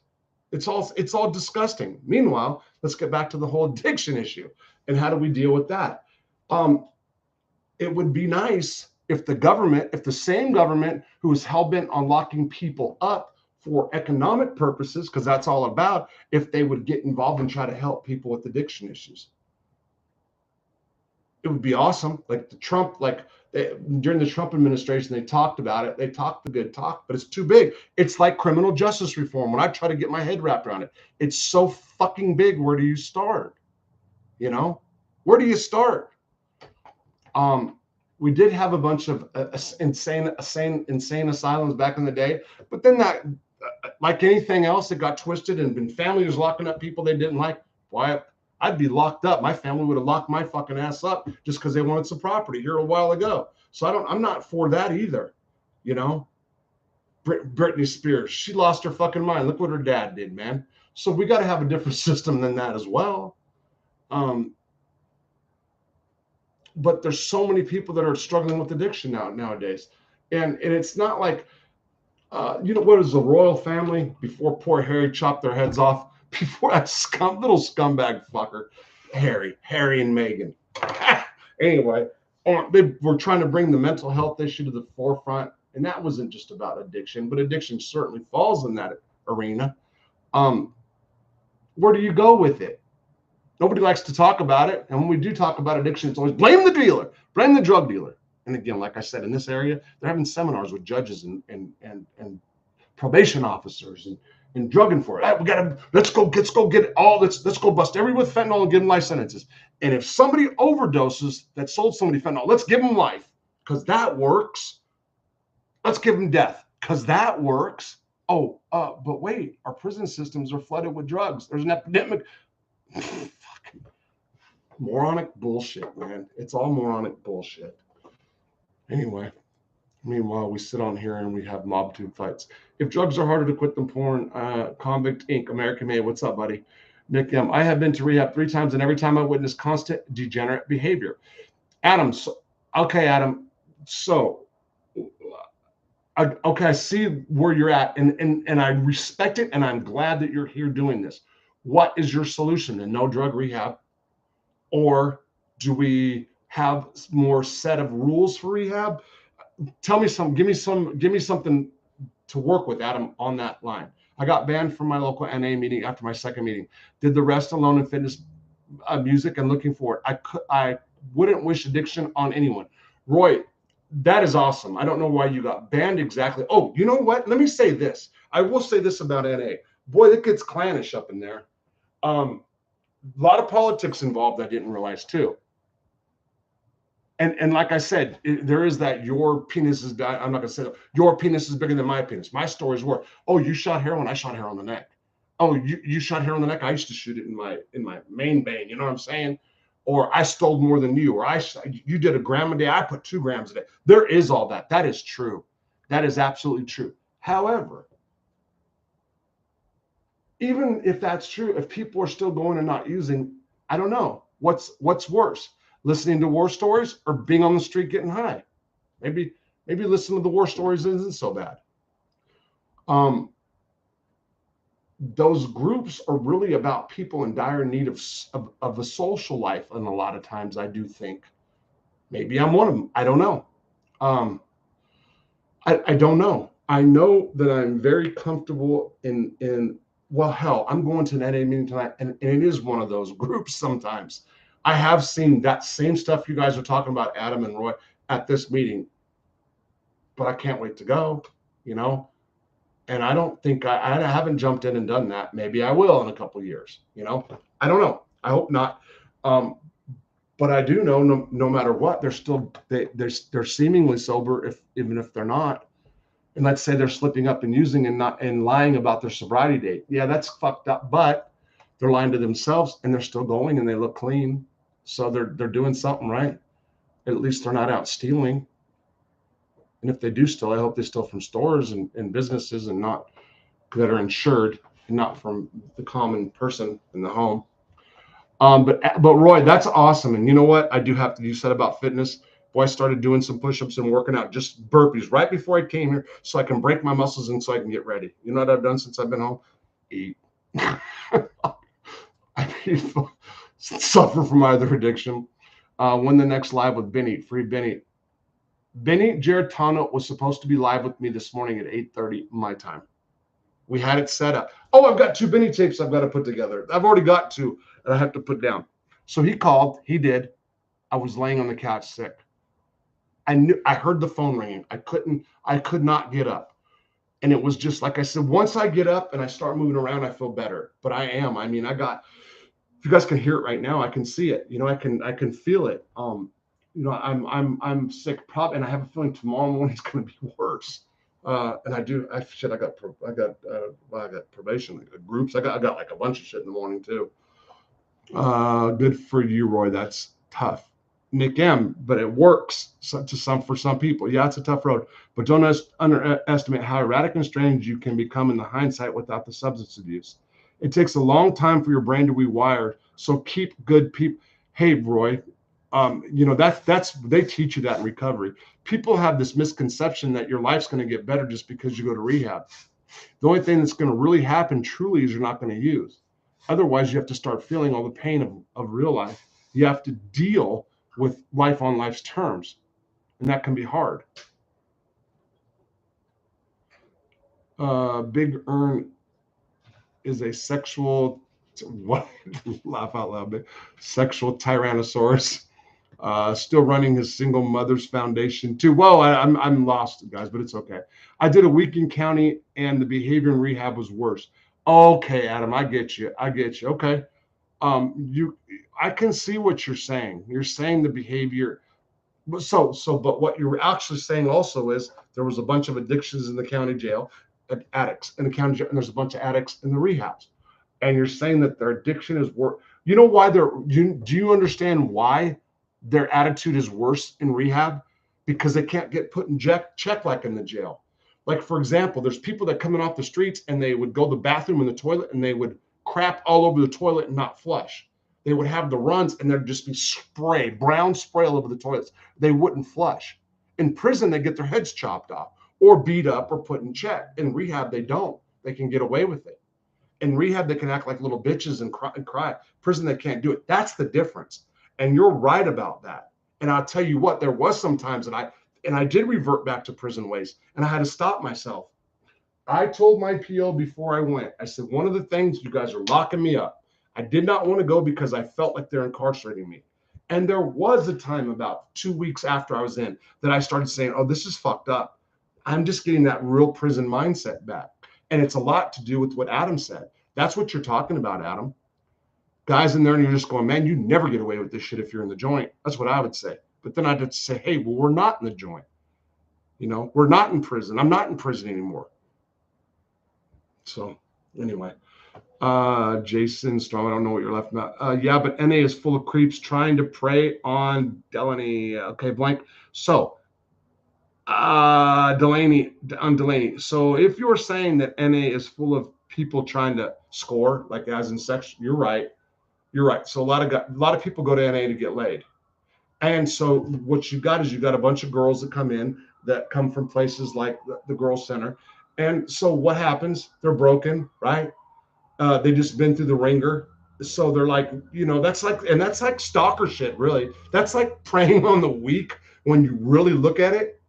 It's all disgusting. Meanwhile, let's get back to the whole addiction issue. And how do we deal with that? It would be nice if the same government who is hell-bent on locking people up for economic purposes, because that's all about, if they would get involved and try to help people with addiction issues. It would be awesome. During the Trump administration, they talked about it. They talked the good talk, but it's too big. It's like criminal justice reform. When I try to get my head wrapped around it, it's so fucking big. Where do you start? Where do you start? We did have a bunch of insane asylums back in the day, but then that, like anything else, it got twisted and families locking up people they didn't like. Why? I'd be locked up. My family would have locked my fucking ass up just because they wanted some property here a while ago. So I'm not for that either. Britney Spears, she lost her fucking mind. Look what her dad did, man. So we got to have a different system than that as well. But there's so many people that are struggling with addiction nowadays. And it's not like, what is the royal family before poor Harry chopped their heads off? Before that little scumbag fucker, Harry and Meghan. Anyway, they were trying to bring the mental health issue to the forefront, and that wasn't just about addiction, but addiction certainly falls in that arena. Where do you go with it? Nobody likes to talk about it, and when we do talk about addiction, it's always blame the dealer, blame the drug dealer. And again, like I said, in this area, they're having seminars with judges and probation officers and drug enforcement. Let's go bust everyone with fentanyl and give them life sentences. And if somebody overdoses that sold somebody fentanyl, let's give them life because that works. Let's give them death because that works. But wait, our prison systems are flooded with drugs. There's an epidemic. Fucking moronic bullshit, man. It's all moronic bullshit. Anyway. Meanwhile, we sit on here and we have mob tube fights. If drugs are harder to quit than porn, Convict Inc., American Made. What's up, buddy? Nick M. I have been to rehab 3 times, and every time I witness constant degenerate behavior. Adam. So, I see where you're at, and I respect it, and I'm glad that you're here doing this. What is your solution? And no drug rehab? Or do we have more set of rules for rehab? Tell me give me something to work with, Adam, on that line. I got banned from my local NA meeting after my second meeting. Did the rest alone in fitness music and looking for it. I wouldn't wish addiction on anyone. Roy, that is awesome. I don't know why you got banned exactly. Oh, you know what? Let me say this. I will say this about NA. Boy, it gets clannish up in there. A lot of politics involved I didn't realize too. And like I said, there is that your penis is, I'm not going to say that, your penis is bigger than my penis. My stories were, oh, you shot heroin, I shot hair on the neck. Oh, you shot hair on the neck, I used to shoot it in my main vein, you know what I'm saying? Or I stole more than you, or you did 1 gram a day, I put 2 grams a day. There is all that. That is true. That is absolutely true. However, even if that's true, if people are still going and not using, I don't know, what's worse? Listening to war stories or being on the street getting high? Maybe listening to the war stories isn't so bad. Those groups are really about people in dire need of a social life, and a lot of times I do think maybe I'm one of them. I don't know. I don't know. I know that I'm very comfortable in Well, hell, I'm going to an NA meeting tonight, and it is one of those groups sometimes. I have seen that same stuff you guys are talking about, Adam and Roy, at this meeting, but I can't wait to go, you know? And I don't think I haven't jumped in and done that. Maybe I will in a couple of years, you know? I don't know. I hope not. But I do know no matter what, they're still, they're seemingly sober even if they're not. And let's say they're slipping up and using and lying about their sobriety date. Yeah, that's fucked up, but they're lying to themselves and they're still going and they look clean. So they're doing something right. At least they're not out stealing. And if they do steal, I hope they steal from stores and businesses and not that are insured and not from the common person in the home. But Roy, that's awesome. And you know what? I do have to. You said about fitness. Boy, I started doing some push-ups and working out, just burpees right before I came here, so I can break my muscles and so I can get ready. You know what I've done since I've been home? Eat. I suffer from either addiction. When the next live with Benny, free Benny. Benny Giratano was supposed to be live with me this morning at 8:30 my time. We had it set up. Oh, I've got 2 Benny tapes I've got to put together. I've already got 2 that I have to put down. So he called. He did. I was laying on the couch sick. I heard the phone ringing. I could not get up. And it was just like I said, once I get up and I start moving around, I feel better. But I mean, if you guys can hear it right now, I can see it. You know, I can feel it. You know, I'm sick probably, and I have a feeling tomorrow morning is going to be worse. And I got probation groups. I got like a bunch of shit in the morning too. Good for you, Roy. That's tough. Nick M, but it works for some people. Yeah, it's a tough road, but don't underestimate how erratic and strange you can become in the hindsight without the substance abuse. It takes a long time for your brain to rewire. So keep good people. Hey, Roy, you know, that's they teach you that in recovery. People have this misconception that your life's going to get better just because you go to rehab. The only thing that's going to really happen truly is you're not going to use. Otherwise, you have to start feeling all the pain of real life. You have to deal with life on life's terms, and that can be hard. Big Earn is a sexual, what? Laugh out loud, big sexual tyrannosaurus. Still running his single mother's foundation too. Well, I'm lost, guys, but it's okay. I did a week in county, and the behavior in rehab was worse. Okay, Adam, I get you. Okay, I can see what you're saying. You're saying the behavior. But what you're actually saying also is there was a bunch of addictions in the county jail, addicts in the county jail, and there's a bunch of addicts in the rehabs, and you're saying that their addiction is worse. You know why do you understand why their attitude is worse in rehab? Because they can't get put in check like in the jail. Like, for example, there's people that come in off the streets and they would go to the bathroom in the toilet and they would crap all over the toilet and not flush. They would have the runs and there'd just be spray, brown spray all over the toilets. They wouldn't flush. In prison, they get their heads chopped off or beat up or put in check. In rehab, they don't. They can get away with it. In rehab, they can act like little bitches and cry. Prison, they can't do it. That's the difference. And you're right about that. And I'll tell you what, there was some times that I did revert back to prison ways, and I had to stop myself. I told my PO before I went, I said, one of the things, you guys are locking me up. I did not want to go because I felt like they're incarcerating me. And there was a time about 2 weeks after I was in that I started saying, oh, this is fucked up. I'm just getting that real prison mindset back. And it's a lot to do with what Adam said. That's what you're talking about, Adam. Guys in there and you're just going, man, you never get away with this shit if you're in the joint. That's what I would say. But then I'd say, hey, well, we're not in the joint. You know, we're not in prison. I'm not in prison anymore. So anyway, Jason Strong, I don't know what you're left about. Yeah, but NA is full of creeps trying to prey on Delaney. Okay, blank. So Delaney. So if you're saying that NA is full of people trying to score, like as in sex, you're right. So a lot of people go to NA to get laid. And so what you got a bunch of girls that come in that come from places like the Girls Center. And so what happens? They're broken, right? They just been through the ringer. So they're like, you know, that's like stalker shit, really. That's like preying on the weak when you really look at it,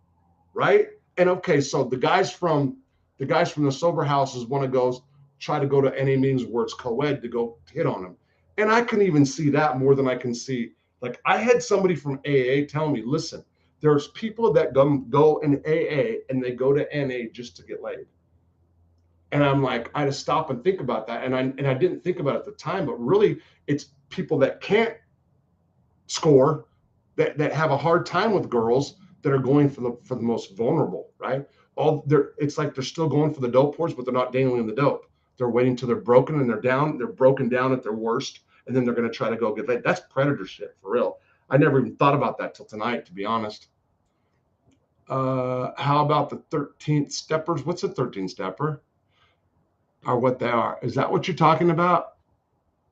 right? And okay, so the guys from the sober houses, one of goes, try to go to NA meetings where it's co-ed to go hit on them. And I can even see that more than I can see. Like I had somebody from AA tell me, listen, there's people that go in AA and they go to NA just to get laid. And I'm like, I had to stop and think about that. And I didn't think about it at the time, but really it's people that can't score, that have a hard time with girls, that are going for the most vulnerable, right? It's like they're still going for the dope whores, but they're not dangling the dope. They're waiting till they're broken and they're broken down at their worst, and then they're going to try to go get laid. That's predator shit for real. I never even thought about that till tonight, to be honest. How about the 13th steppers? What's a 13th stepper? Or what they are? Is that what you're talking about?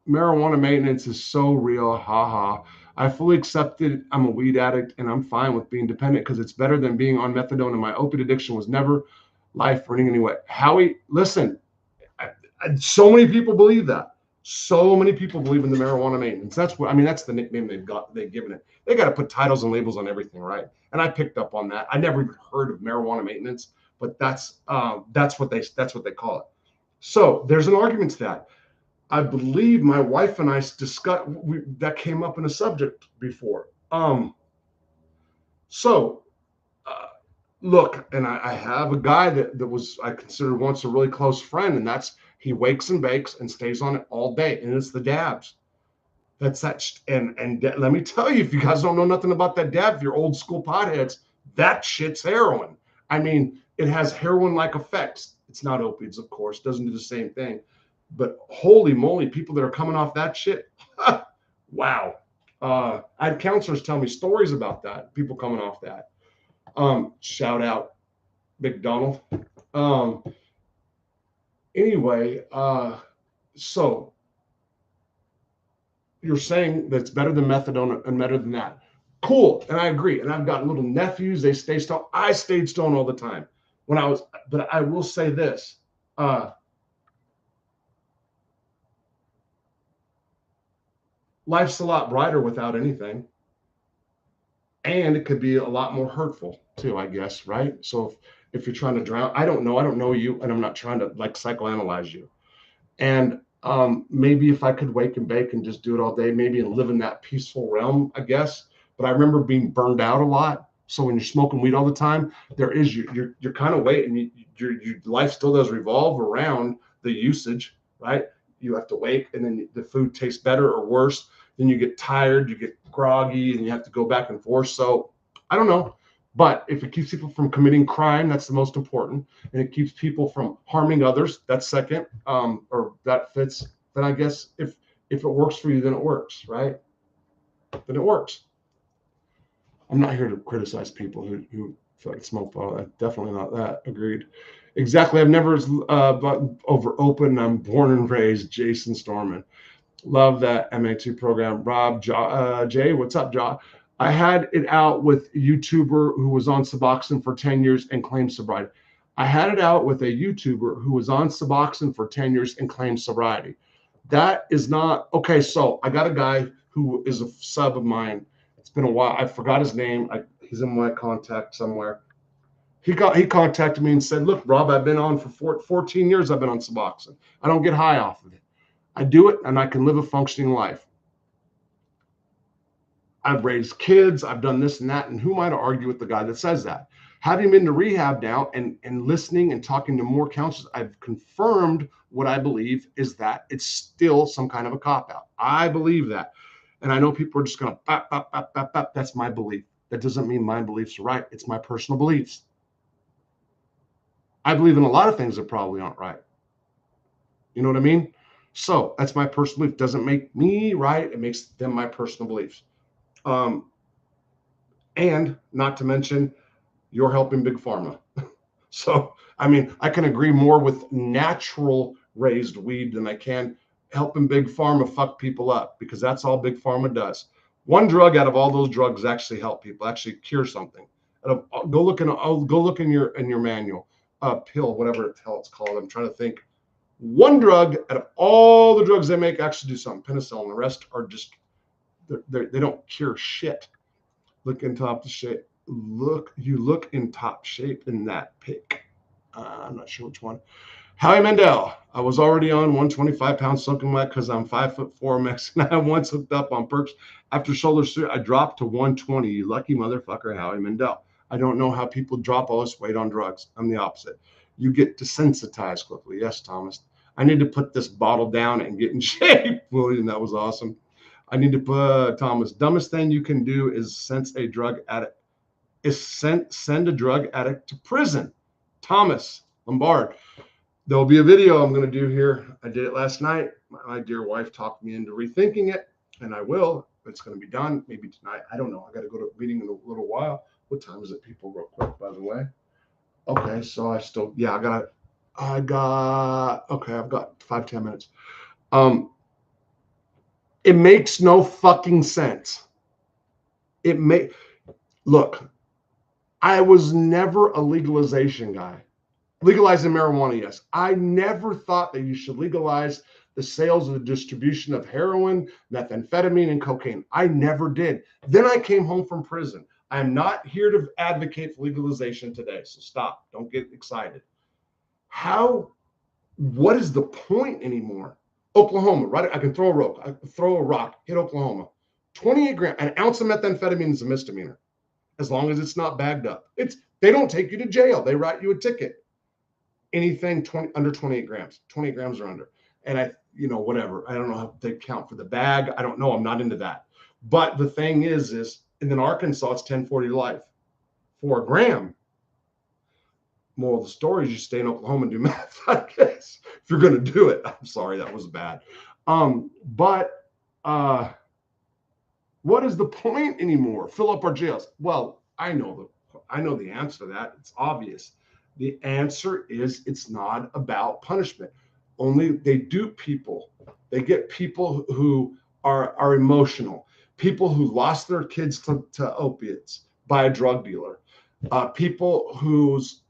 Marijuana maintenance is so real. Ha ha. I fully accepted I'm a weed addict and I'm fine with being dependent because it's better than being on methadone, and my opiate addiction was never life-threatening anyway. Howie, listen, so many people believe that. So many people believe in the marijuana maintenance. That's the nickname they've given it. They got to put titles and labels on everything, right? And I picked up on that. I never even heard of marijuana maintenance, but that's what they call it. So there's an argument to that. I believe my wife and I discussed that came up in a subject before. So look, and I have a guy that was I considered once a really close friend, and that's he wakes and bakes and stays on it all day, and it's the dabs. That's that, and let me tell you, if you guys don't know nothing about that dab, if you're old school potheads, that shit's heroin. I mean, it has heroin-like effects. It's not opiates, of course, doesn't do the same thing. But holy moly, people that are coming off that shit, wow. I had counselors tell me stories about that, people coming off that. Shout out McDonald. Anyway, so you're saying that's better than methadone and better than that. Cool, and I agree. And I've got little nephews, they stay stoned. I stayed stoned all the time but I will say this. Life's a lot brighter without anything. And it could be a lot more hurtful too, I guess, right? So if you're trying to drown, I don't know you, and I'm not trying to like psychoanalyze you. And maybe if I could wake and bake and just do it all day, maybe and live in that peaceful realm, I guess. But I remember being burned out a lot. So when you're smoking weed all the time, you're kind of waiting. Your life still does revolve around the usage, right? You have to wait, and then the food tastes better or worse. Then you get tired, you get groggy, and you have to go back and forth. So I don't know. But if it keeps people from committing crime, that's the most important. And it keeps people from harming others, that's second. Or that fits. Then I guess if it works for you, then it works, right? Then it works. I'm not here to criticize people who fucking smoke pot. Definitely not that. Agreed. Exactly. I've never over open. I'm born and raised Jason Storman. Love that MA2 program. Rob, Jay, what's up, Jaw? I had it out with a YouTuber who was on Suboxone for 10 years and claimed sobriety. I had it out with a YouTuber who was on Suboxone for 10 years and claimed sobriety. That is not okay. So I got a guy who is a sub of mine. It's been a while. I forgot his name. He's in my contact somewhere. He contacted me and said, "Look, Rob, I've been on for 14 years. I've been on Suboxone. I don't get high off of it. I do it, and I can live a functioning life. I've raised kids. I've done this and that. And who am I to argue with the guy that says that? Having been to rehab now and listening and talking to more counselors, I've confirmed what I believe is that it's still some kind of a cop-out. I believe that. And I know people are just going to bap, bap, bap, bap, bap. That's my belief. That doesn't mean my beliefs are right. It's my personal beliefs. I believe in a lot of things that probably aren't right. You know what I mean? So that's my personal belief. Doesn't make me right. It makes them my personal beliefs. And not to mention, you're helping Big Pharma. So, I mean, I can agree more with natural raised weed than I can helping Big Pharma fuck people up, because that's all Big Pharma does. One drug out of all those drugs actually help people, actually cure something. Go look in your manual, pill, whatever the hell it's called. I'm trying to think. One drug out of all the drugs they make actually do something. Penicillin. The rest are just they don't cure shit. Look in top shape. You look in top shape in that pic. I'm not sure which one. Howie Mandel. I was already on 125 pounds soaking wet because I'm 5'4" Mexican. I once hooked up on perks after shoulder surgery. I dropped to 120. You lucky motherfucker, Howie Mandel. I don't know how people drop all this weight on drugs. I'm the opposite. You get desensitized quickly. Yes, Thomas. I need to put this bottle down and get in shape. William, that was awesome. I need to put Thomas. Dumbest thing you can do is send a drug addict. Send a drug addict to prison. Thomas Lombard. There'll be a video I'm going to do here. I did it last night. My dear wife talked me into rethinking it, and I will. It's going to be done maybe tonight. I don't know. I got to go to a meeting in a little while. What time is it, people, real quick, by the way? Okay, so I've got 5-10 minutes. It makes no fucking sense. Look, I was never a legalization guy. Legalizing marijuana, yes. I never thought that you should legalize the sales or the distribution of heroin, methamphetamine, and cocaine. I never did. Then I came home from prison. I am not here to advocate for legalization today, so stop. Don't get excited. What is the point anymore? Oklahoma, right? I can throw a rock, hit Oklahoma. 28 grams, an ounce of methamphetamine is a misdemeanor, as long as it's not bagged up. They don't take you to jail. They write you a ticket. Anything under 28 grams, 28 grams or under. And whatever. I don't know how they count for the bag. I don't know. I'm not into that. But the thing is, and in Arkansas, it's 1040 to life for a gram. Moral of the story is you stay in Oklahoma and do meth, I guess, if you're going to do it. I'm sorry, that was bad. But what is the point anymore? Fill up our jails. Well, I know the answer to that. It's obvious. The answer is it's not about punishment. Only they dupe people. They get people who are emotional, people who lost their kids to opiates by a drug dealer, people whose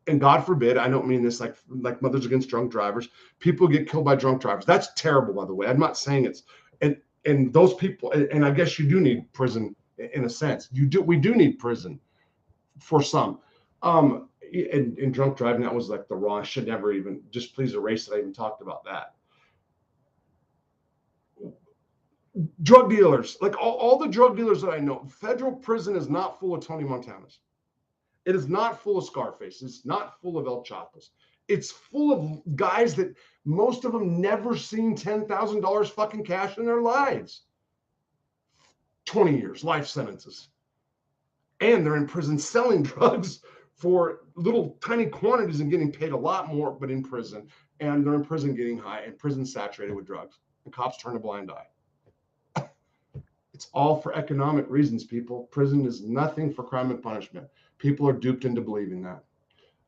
and God forbid, I don't mean this like Mothers Against Drunk Drivers. People get killed by drunk drivers. That's terrible, by the way. I'm not saying it's and those people. And I guess you do need prison in a sense. We do need prison for some. In drunk driving, that was like the wrong. I should never even just please erase that I even talked about that. Drug dealers, like all the drug dealers that I know, federal prison is not full of Tony Montanas. It is not full of Scarface. It's not full of El Chapos. It's full of guys that most of them never seen $10,000 fucking cash in their lives. 20 years, life sentences. And they're in prison selling drugs for little tiny quantities and getting paid a lot more, but in prison. And they're in prison getting high and prison saturated with drugs. And cops turn a blind eye. It's all for economic reasons, people. Prison is nothing for crime and punishment. People are duped into believing that.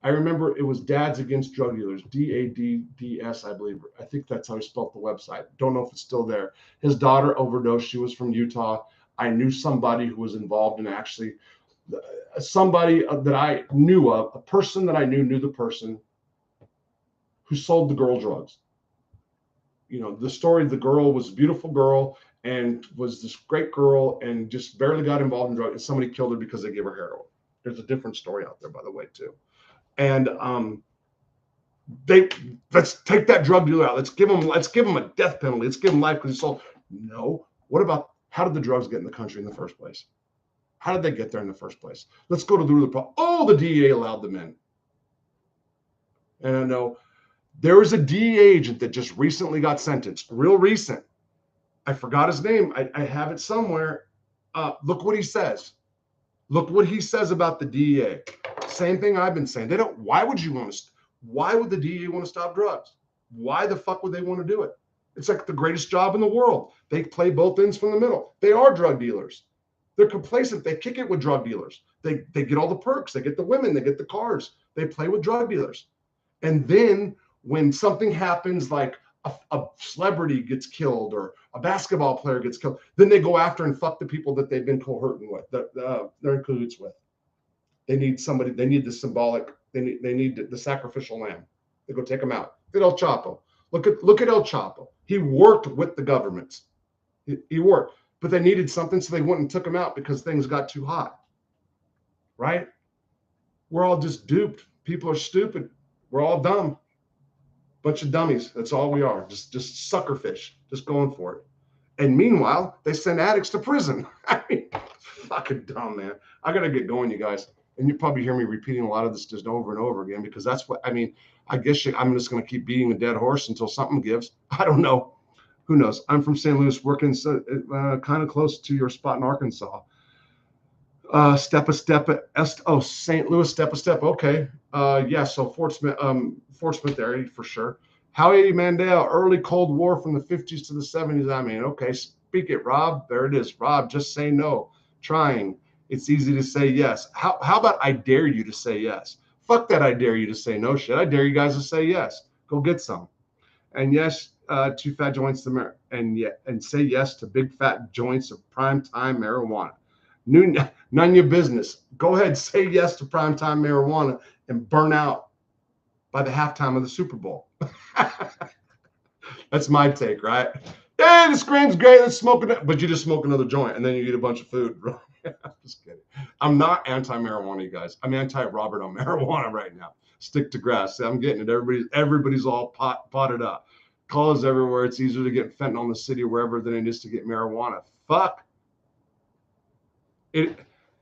I remember it was Dads Against Drug Dealers, DADDS, I believe. I think that's how he spelled the website. Don't know if it's still there. His daughter overdosed. She was from Utah. I knew somebody who was involved in actually somebody that I knew of, a person that I knew the person who sold the girl drugs. The story of the girl was a beautiful girl and was this great girl and just barely got involved in drugs, and somebody killed her because they gave her heroin. There's a different story out there, by the way, too. And let's take that drug dealer out. Let's give him a death penalty. Let's give him life because he sold. No. What about how did the drugs get in the country in the first place? How did they get there in the first place? Let's go to the root of the problem. Oh, the DEA allowed them in. And I know there was a DEA agent that just recently got sentenced, real recent. I forgot his name. I have it somewhere. Look what he says. Look what he says about the DEA. Same thing I've been saying. Why would the DEA want to stop drugs? Why the fuck would they want to do it? It's like the greatest job in the world. They play both ends from the middle. They are drug dealers. They're complacent. They kick it with drug dealers. They get all the perks. They get the women. They get the cars. They play with drug dealers. And then when something happens, like a celebrity gets killed or a basketball player gets killed, then they go after and fuck the people that they've been cohorting with, that they're in cahoots with. They need somebody. They need the symbolic. They need the sacrificial lamb. They go take them out. Look at El Chapo. Look at El Chapo. He worked with the governments. He worked, but they needed something, so they went and took him out because things got too hot. Right? We're all just duped. People are stupid. We're all dumb. Bunch of dummies. That's all we are. Just sucker fish, just going for it. And meanwhile, they send addicts to prison. I mean, fucking dumb, man. I got to get going, you guys. And you probably hear me repeating a lot of this just over and over again, because that's what, I mean, I guess I'm just going to keep beating a dead horse until something gives. I don't know. Who knows? I'm from St. Louis, working kind of close to your spot in Arkansas. Step a step St. Louis, step a step. Okay. Yeah. So Fort Smith area for sure. Howie Mandel, early Cold War from the 50s to the 70s. I mean, okay, speak it, Rob. There it is. Rob, just say no. Trying. It's easy to say yes. How about I dare you to say yes? Fuck that I dare you to say no shit. I dare you guys to say yes. Go get some. And yes, two fat joints to and say yes to big fat joints of prime time marijuana. None of your business. Go ahead, say yes to prime time marijuana and burn out by the halftime of the Super Bowl. That's my take, right? Hey, the screen's great. Let's smoke it. But you just smoke another joint and then you eat a bunch of food. I'm just kidding. I'm not anti-marijuana, you guys. I'm anti-Robert on marijuana right now. Stick to grass. See, I'm getting it. Everybody's all potted up. Calls everywhere. It's easier to get fentanyl in the city or wherever than it is to get marijuana. Fuck.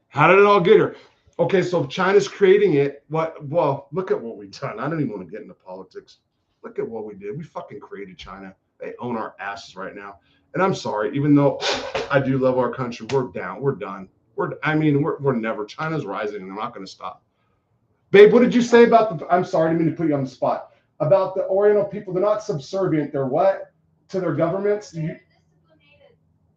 How did it all get here? Okay, so China's creating it. Well, look at what we've done. I don't even want to get into politics. Look at what we did. We fucking created China. They own our asses right now. And I'm sorry, even though I do love our country, we're down. We're done. We're never. China's rising, and they're not going to stop. Babe, what did you say about I'm sorry, I didn't mean to put you on the spot. About the Oriental people, they're not subservient. They're what? To their governments? They're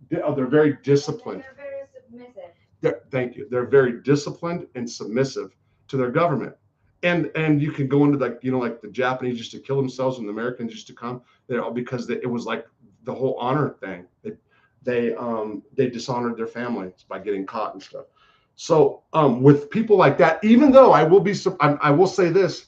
very disciplined. They're very submissive. Thank you. They're very disciplined and submissive to their government. And you can go into like the Japanese used to kill themselves and the Americans used to come there because it was like the whole honor thing. They dishonored their families by getting caught and stuff. So with people like that, even though I will say this,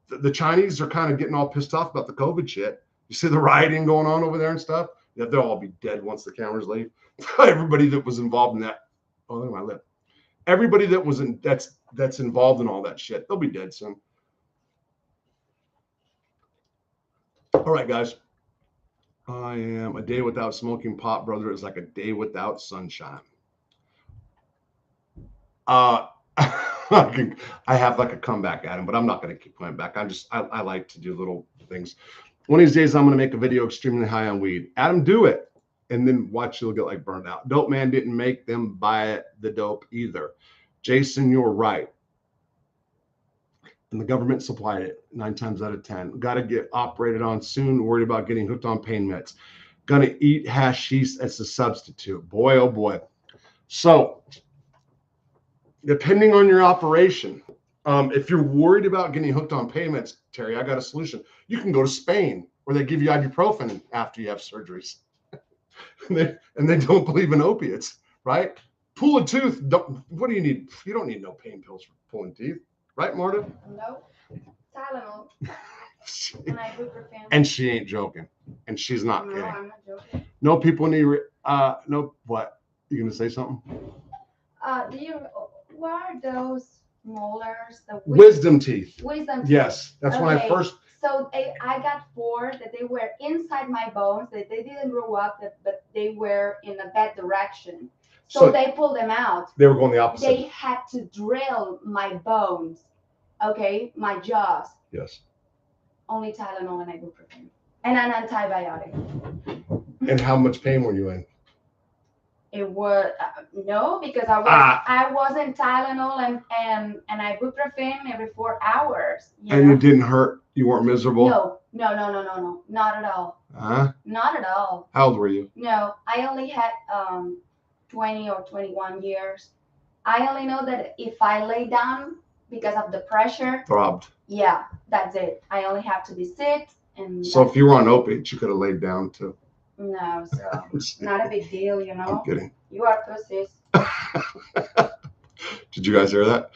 the Chinese are kind of getting all pissed off about the COVID shit. You see the rioting going on over there and stuff. Yeah, they'll all be dead once the cameras leave. Everybody that was involved in that. Oh, look at my lip. Everybody that's involved in all that shit, they'll be dead soon. All right, guys. I am a day without smoking pot, brother, is like a day without sunshine. I have like a comeback at him, but I'm not going to keep going back. I like to do little things. One of these days, I'm going to make a video extremely high on weed. Adam, do it. And then watch, you'll get like burned out. Dope man didn't make them buy the dope either. Jason, you're right. And the government supplied it 9 times out of 10. Got to get operated on soon. Worried about getting hooked on pain meds. Gonna eat hashish as a substitute. Boy, oh boy. So, depending on your operation, if you're worried about getting hooked on pain meds, Terry, I got a solution. You can go to Spain, where they give you ibuprofen after you have surgeries. and they don't believe in opiates, right? Pull a tooth. What do you need? You don't need no pain pills for pulling teeth, right, Marta? No, Tylenol. And ibuprofen. And she ain't joking, and she's not kidding. I'm not joking. No people need. No, what? You gonna say something? What are those molars? The Wisdom teeth. Wisdom teeth. Yes, that's when I first. So I got 4 that they were inside my bones, that they didn't grow up, but they were in a bad direction. So they pulled them out. They were going the opposite. They had to drill my bones, okay, my jaws. Yes. Only Tylenol and ibuprofen. And an antibiotic. And how much pain were you in? It was no, because I was in Tylenol and ibuprofen every 4 hours. It didn't hurt? You weren't miserable? No, not at all. Not at all. How old were you? No, I only had 20 or 21 years. I only know that if I lay down because of the pressure, throbbed. Yeah, that's it. I only have to be sit and. So if you were on opiates, you could have laid down too. No, so not a big deal, I'm kidding. You are pussies. Did you guys hear that?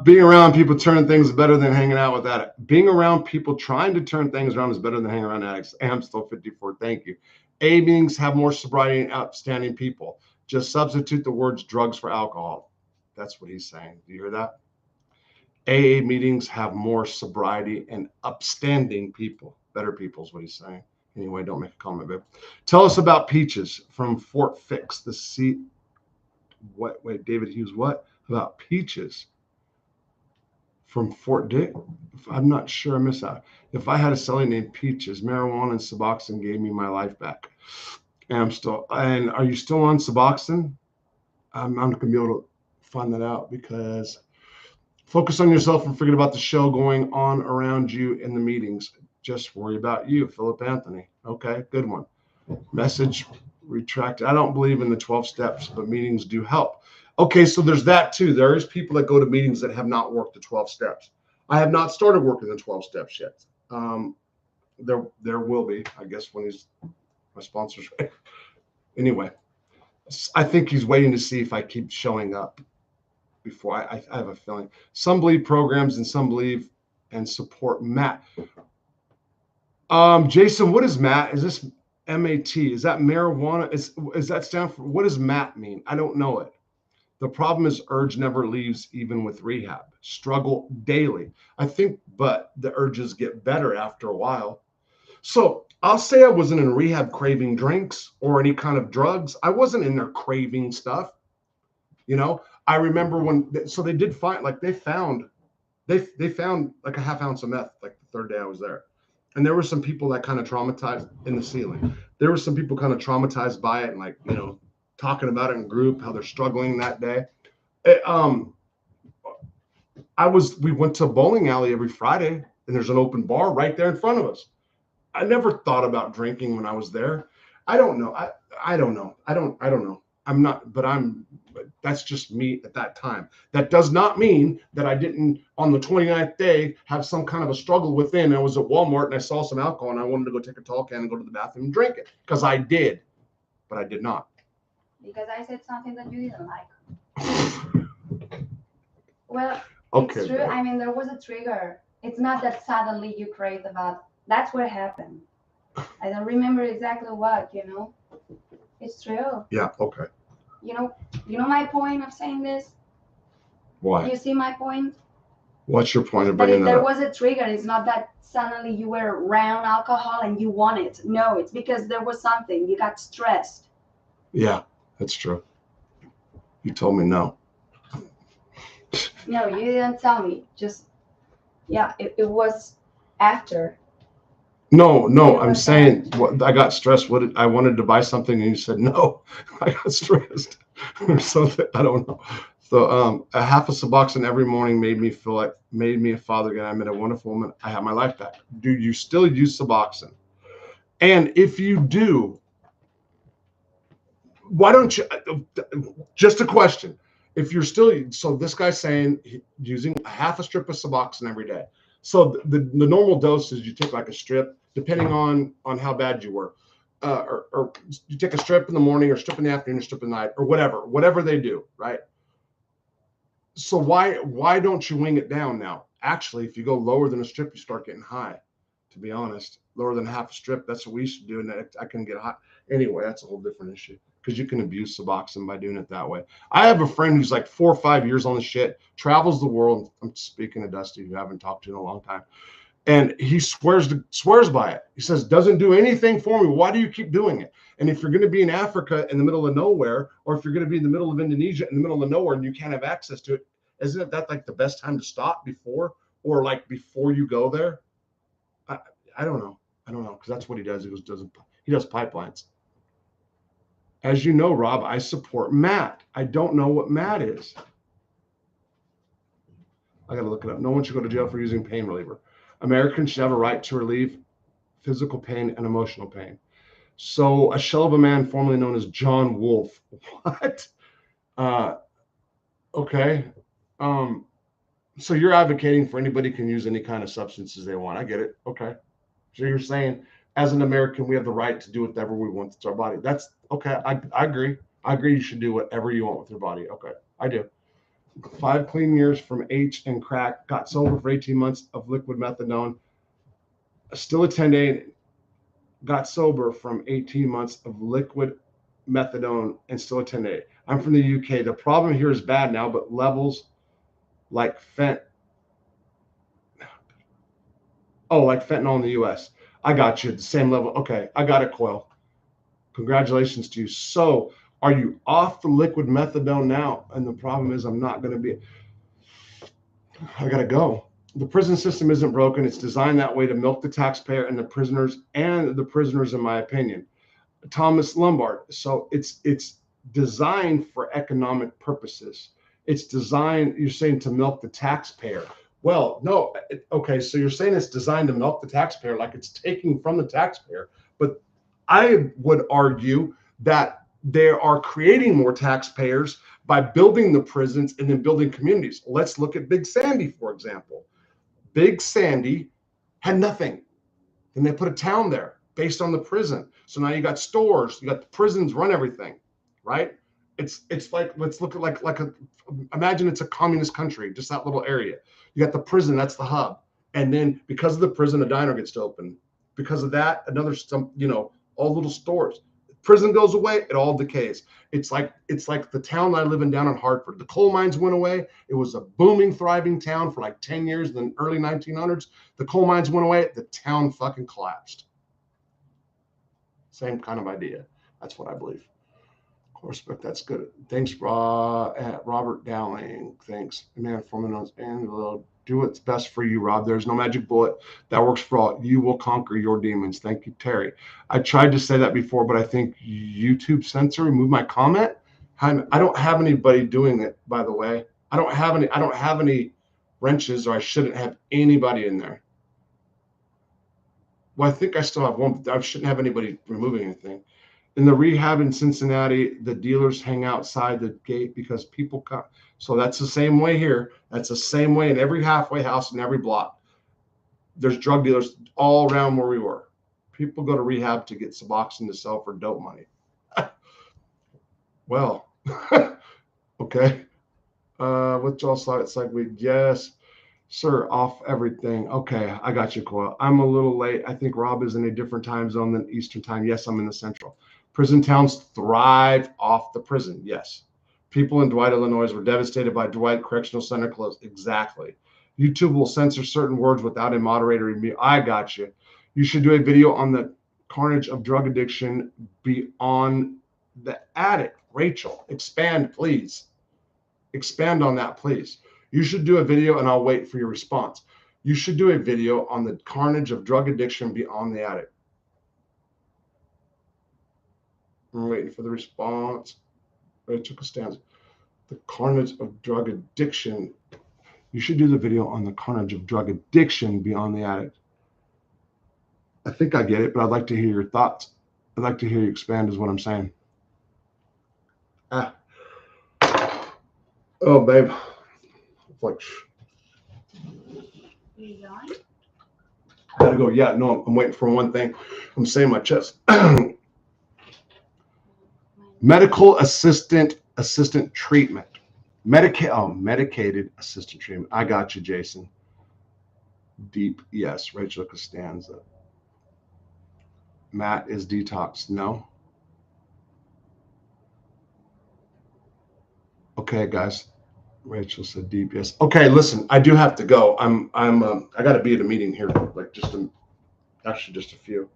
Being around people turning things is better than hanging out with addicts. Being around people trying to turn things around is better than hanging around addicts. I'm still 54. Thank you. A meetings have more sobriety and outstanding people. Just substitute the words drugs for alcohol. That's what he's saying. Do you hear that? AA meetings have more sobriety and upstanding people. better people is what he's saying. Anyway, don't make a comment, babe. Tell us about Peaches from Fort Fix. The seat. What? Wait, David Hughes. What about Peaches from Fort Dick? I'm not sure. I missed out. If I had a cellie named Peaches, marijuana and Suboxone gave me my life back. And I'm still. And are you still on Suboxone? I'm not gonna be able to find that out because focus on yourself and forget about the show going on around you in the meetings. Just worry about you, Philip Anthony. Okay, good one. Message retracted. I don't believe in the 12 steps, but meetings do help. Okay, so there's that too. There is people that go to meetings that have not worked the 12 steps. I have not started working the 12 steps yet. There will be, I guess, when my sponsor's right. Anyway, I think he's waiting to see if I keep showing up before I have a feeling. Some believe programs and some believe and support Matt. Jason, what is MAT? Is this MAT? Is that marijuana? Is that stand for, what does MAT mean? I don't know it. The problem is urge never leaves even with rehab. Struggle daily. I think, but the urges get better after a while. So I'll say I wasn't in rehab craving drinks or any kind of drugs. I wasn't in there craving stuff. You know, I remember when, so they did find, like they found like a half ounce of meth, like the third day I was there. And there were some people that kind of traumatized in the ceiling. There were some people kind of traumatized by it and like, you know, talking about it in group, how they're struggling that day. We went to a bowling alley every Friday and there's an open bar right there in front of us. I never thought about drinking when I was there. I don't know. I don't know. I don't know. But that's just me at that time. That does not mean that I didn't, on the 29th day, have some kind of a struggle within. I was at Walmart and I saw some alcohol and I wanted to go take a tall can and go to the bathroom and drink it because I did, but I did not. Because I said something that you didn't like. Well, okay, it's true. Bro. I mean, there was a trigger. It's not that suddenly you craved about. That's what happened. I don't remember exactly what, you know. It's true. Yeah, okay. You know my point of saying this? Why? You see my point? What's your point of bringing that up? There was a trigger. It's not that suddenly you were around alcohol and you want it. No, it's because there was something. You got stressed. Yeah, that's true. You told me no. No, you didn't tell me. Just, yeah, it was after. No, I'm saying I got stressed. I wanted to buy something and you said no. I got stressed or something. I don't know. So a half a Suboxone every morning made me a father again. I met a wonderful woman. I have my life back. Do you still use Suboxone? And if you do, why don't you? Just a question. If you're still, so this guy's saying using a half a strip of Suboxone every day. So the normal dose is you take like a strip, depending on how bad you were, or you take a strip in the morning, or strip in the afternoon, or strip in the night, or whatever they do, right? So why don't you wing it down now? Actually, if you go lower than a strip, you start getting high. To be honest, lower than half a strip, that's what we should do, and I can get high. Anyway, that's a whole different issue because you can abuse Suboxone by doing it that way. I have a friend who's like 4 or 5 years on the shit, travels the world. I'm speaking to Dusty, who I haven't talked to in a long time. And he swears by it. He says, doesn't do anything for me. Why do you keep doing it? And if you're going to be in Africa in the middle of nowhere, or if you're going to be in the middle of Indonesia in the middle of nowhere and you can't have access to it, isn't that like the best time to stop before you go there? I don't know. Because that's what he does. He does pipelines. As you know, Rob, I support Matt. I don't know what Matt is. I got to look it up. No one should go to jail for using pain reliever. Americans should have a right to relieve physical pain and emotional pain. So a shell of a man formerly known as John Wolfe. What? Okay. So you're advocating for anybody can use any kind of substances they want. I get it. Okay. So you're saying as an American, we have the right to do whatever we want with our body. That's okay. I agree. I agree. You should do whatever you want with your body. Okay. I do. 5 clean years from H and crack, got sober for 18 months of liquid methadone, still a 10-day, got sober from 18 months of liquid methadone and still a 10-day. I'm from the UK. The problem here is bad now, but levels like fentanyl in the US. I got you at the same level. Okay, I got it, Coil. Congratulations to you. So, are you off the liquid methadone now? And the problem is, I'm not going to be. I got to go. The prison system isn't broken. It's designed that way to milk the taxpayer and the prisoners, in my opinion. Thomas Lombard. So it's designed for economic purposes. It's designed, you're saying, to milk the taxpayer. Well, no. Okay, so you're saying it's designed to milk the taxpayer, like it's taking from the taxpayer. But I would argue that they are creating more taxpayers by building the prisons and then building communities. Let's look at Big Sandy, for example. Big Sandy had nothing. Then they put a town there based on the prison. So now you got stores, you got the prisons run everything, right? It's like, let's look at like imagine it's a communist country, just that little area. You got the prison, that's the hub. And then because of the prison, a diner gets to open. Because of that, another, all little stores. Prison goes away, it all decays. It's like the town I live in down in Hartford. The coal mines went away. It was a booming, thriving town for like 10 years in the early 1900s. The coal mines went away. The town fucking collapsed. Same kind of idea. That's what I believe. Of course, but that's good. Thanks, Robert Dowling. Thanks, man. And do what's best for you, Rob. There's no magic bullet that works for all. You will conquer your demons. Thank you, Terry. I tried to say that before, but I think YouTube censor removed my comment. I don't have anybody doing it, by the way. I don't have any wrenches, or I shouldn't have anybody in there. Well, I think I still have one, but I shouldn't have anybody removing anything. In the rehab in Cincinnati, the dealers hang outside the gate because people come. So that's the same way here. That's the same way in every halfway house in every block. There's drug dealers all around where we were. People go to rehab to get Suboxone to sell for dope money. Well, okay. What y'all saw? It's like yes, sir, off everything. Okay, I got you, Coil. I'm a little late. I think Rob is in a different time zone than Eastern time. Yes, I'm in the Central. Prison towns thrive off the prison. Yes. People in Dwight, Illinois were devastated by Dwight Correctional Center closed. Exactly. YouTube will censor certain words without a moderator. I got you. You should do a video on the carnage of drug addiction beyond the attic. Rachel, expand, please. Expand on that, please. You should do a video, and I'll wait for your response. You should do a video on the carnage of drug addiction beyond the attic. I'm waiting for the response. Rachel Costanza. The carnage of drug addiction. You should do the video on the carnage of drug addiction beyond the attic. I think I get it, but I'd like to hear your thoughts. I'd like to hear you expand is what I'm saying. Oh, babe. Like, gotta go. Yeah, no, I'm waiting for one thing. I'm saying my chest. Medical assistant treatment. Medicated assistant treatment. I got you, Jason. Deep, yes. Rachel Costanza. Matt is detox. No. Okay, guys. Rachel said deep, yes. Okay, listen, I do have to go. I got to be at a meeting here, like just a few.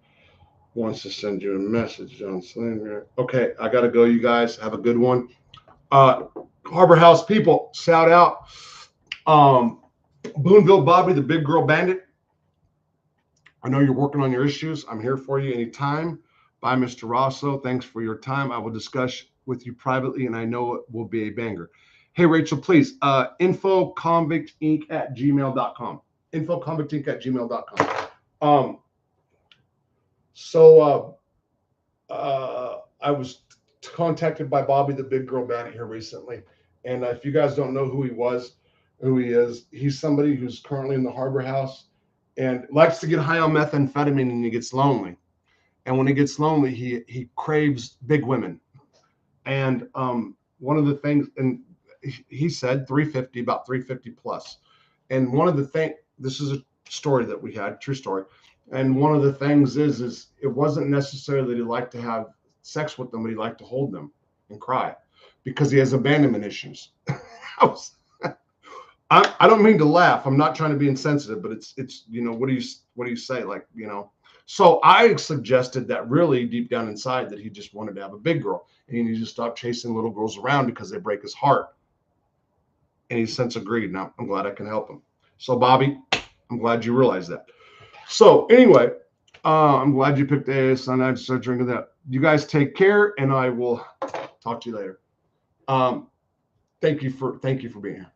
Wants to send you a message, John Slinger. Okay, I got to go, you guys. Have a good one. Harbor House people, shout out. Boonville Bobby, the big girl bandit. I know you're working on your issues. I'm here for you anytime. Bye, Mr. Rosso. Thanks for your time. I will discuss with you privately, and I know it will be a banger. Hey, Rachel, please, infoconvictinc@gmail.com. Infoconvictinc@gmail.com. I was contacted by Bobby, the big girl bandit here recently. And if you guys don't know who he is, he's somebody who's currently in the Harbor House and likes to get high on methamphetamine, and he gets lonely. And when he gets lonely, he craves big women. And one of the things, and he said 350, about 350 plus. And one of the things, this is a story that we had, true story. And one of the things is it wasn't necessarily that he liked to have sex with them, but he liked to hold them and cry because he has abandonment issues. I don't mean to laugh. I'm not trying to be insensitive, but it's what do you say? Like, So I suggested that really deep down inside that he just wanted to have a big girl, and he needs to stop chasing little girls around because they break his heart. And he's since agreed. Now I'm glad I can help him. So Bobby, I'm glad you realized that. So anyway, I'm glad you picked AS, and I start drinking that. You guys take care, and I will talk to you later. Thank you for being here.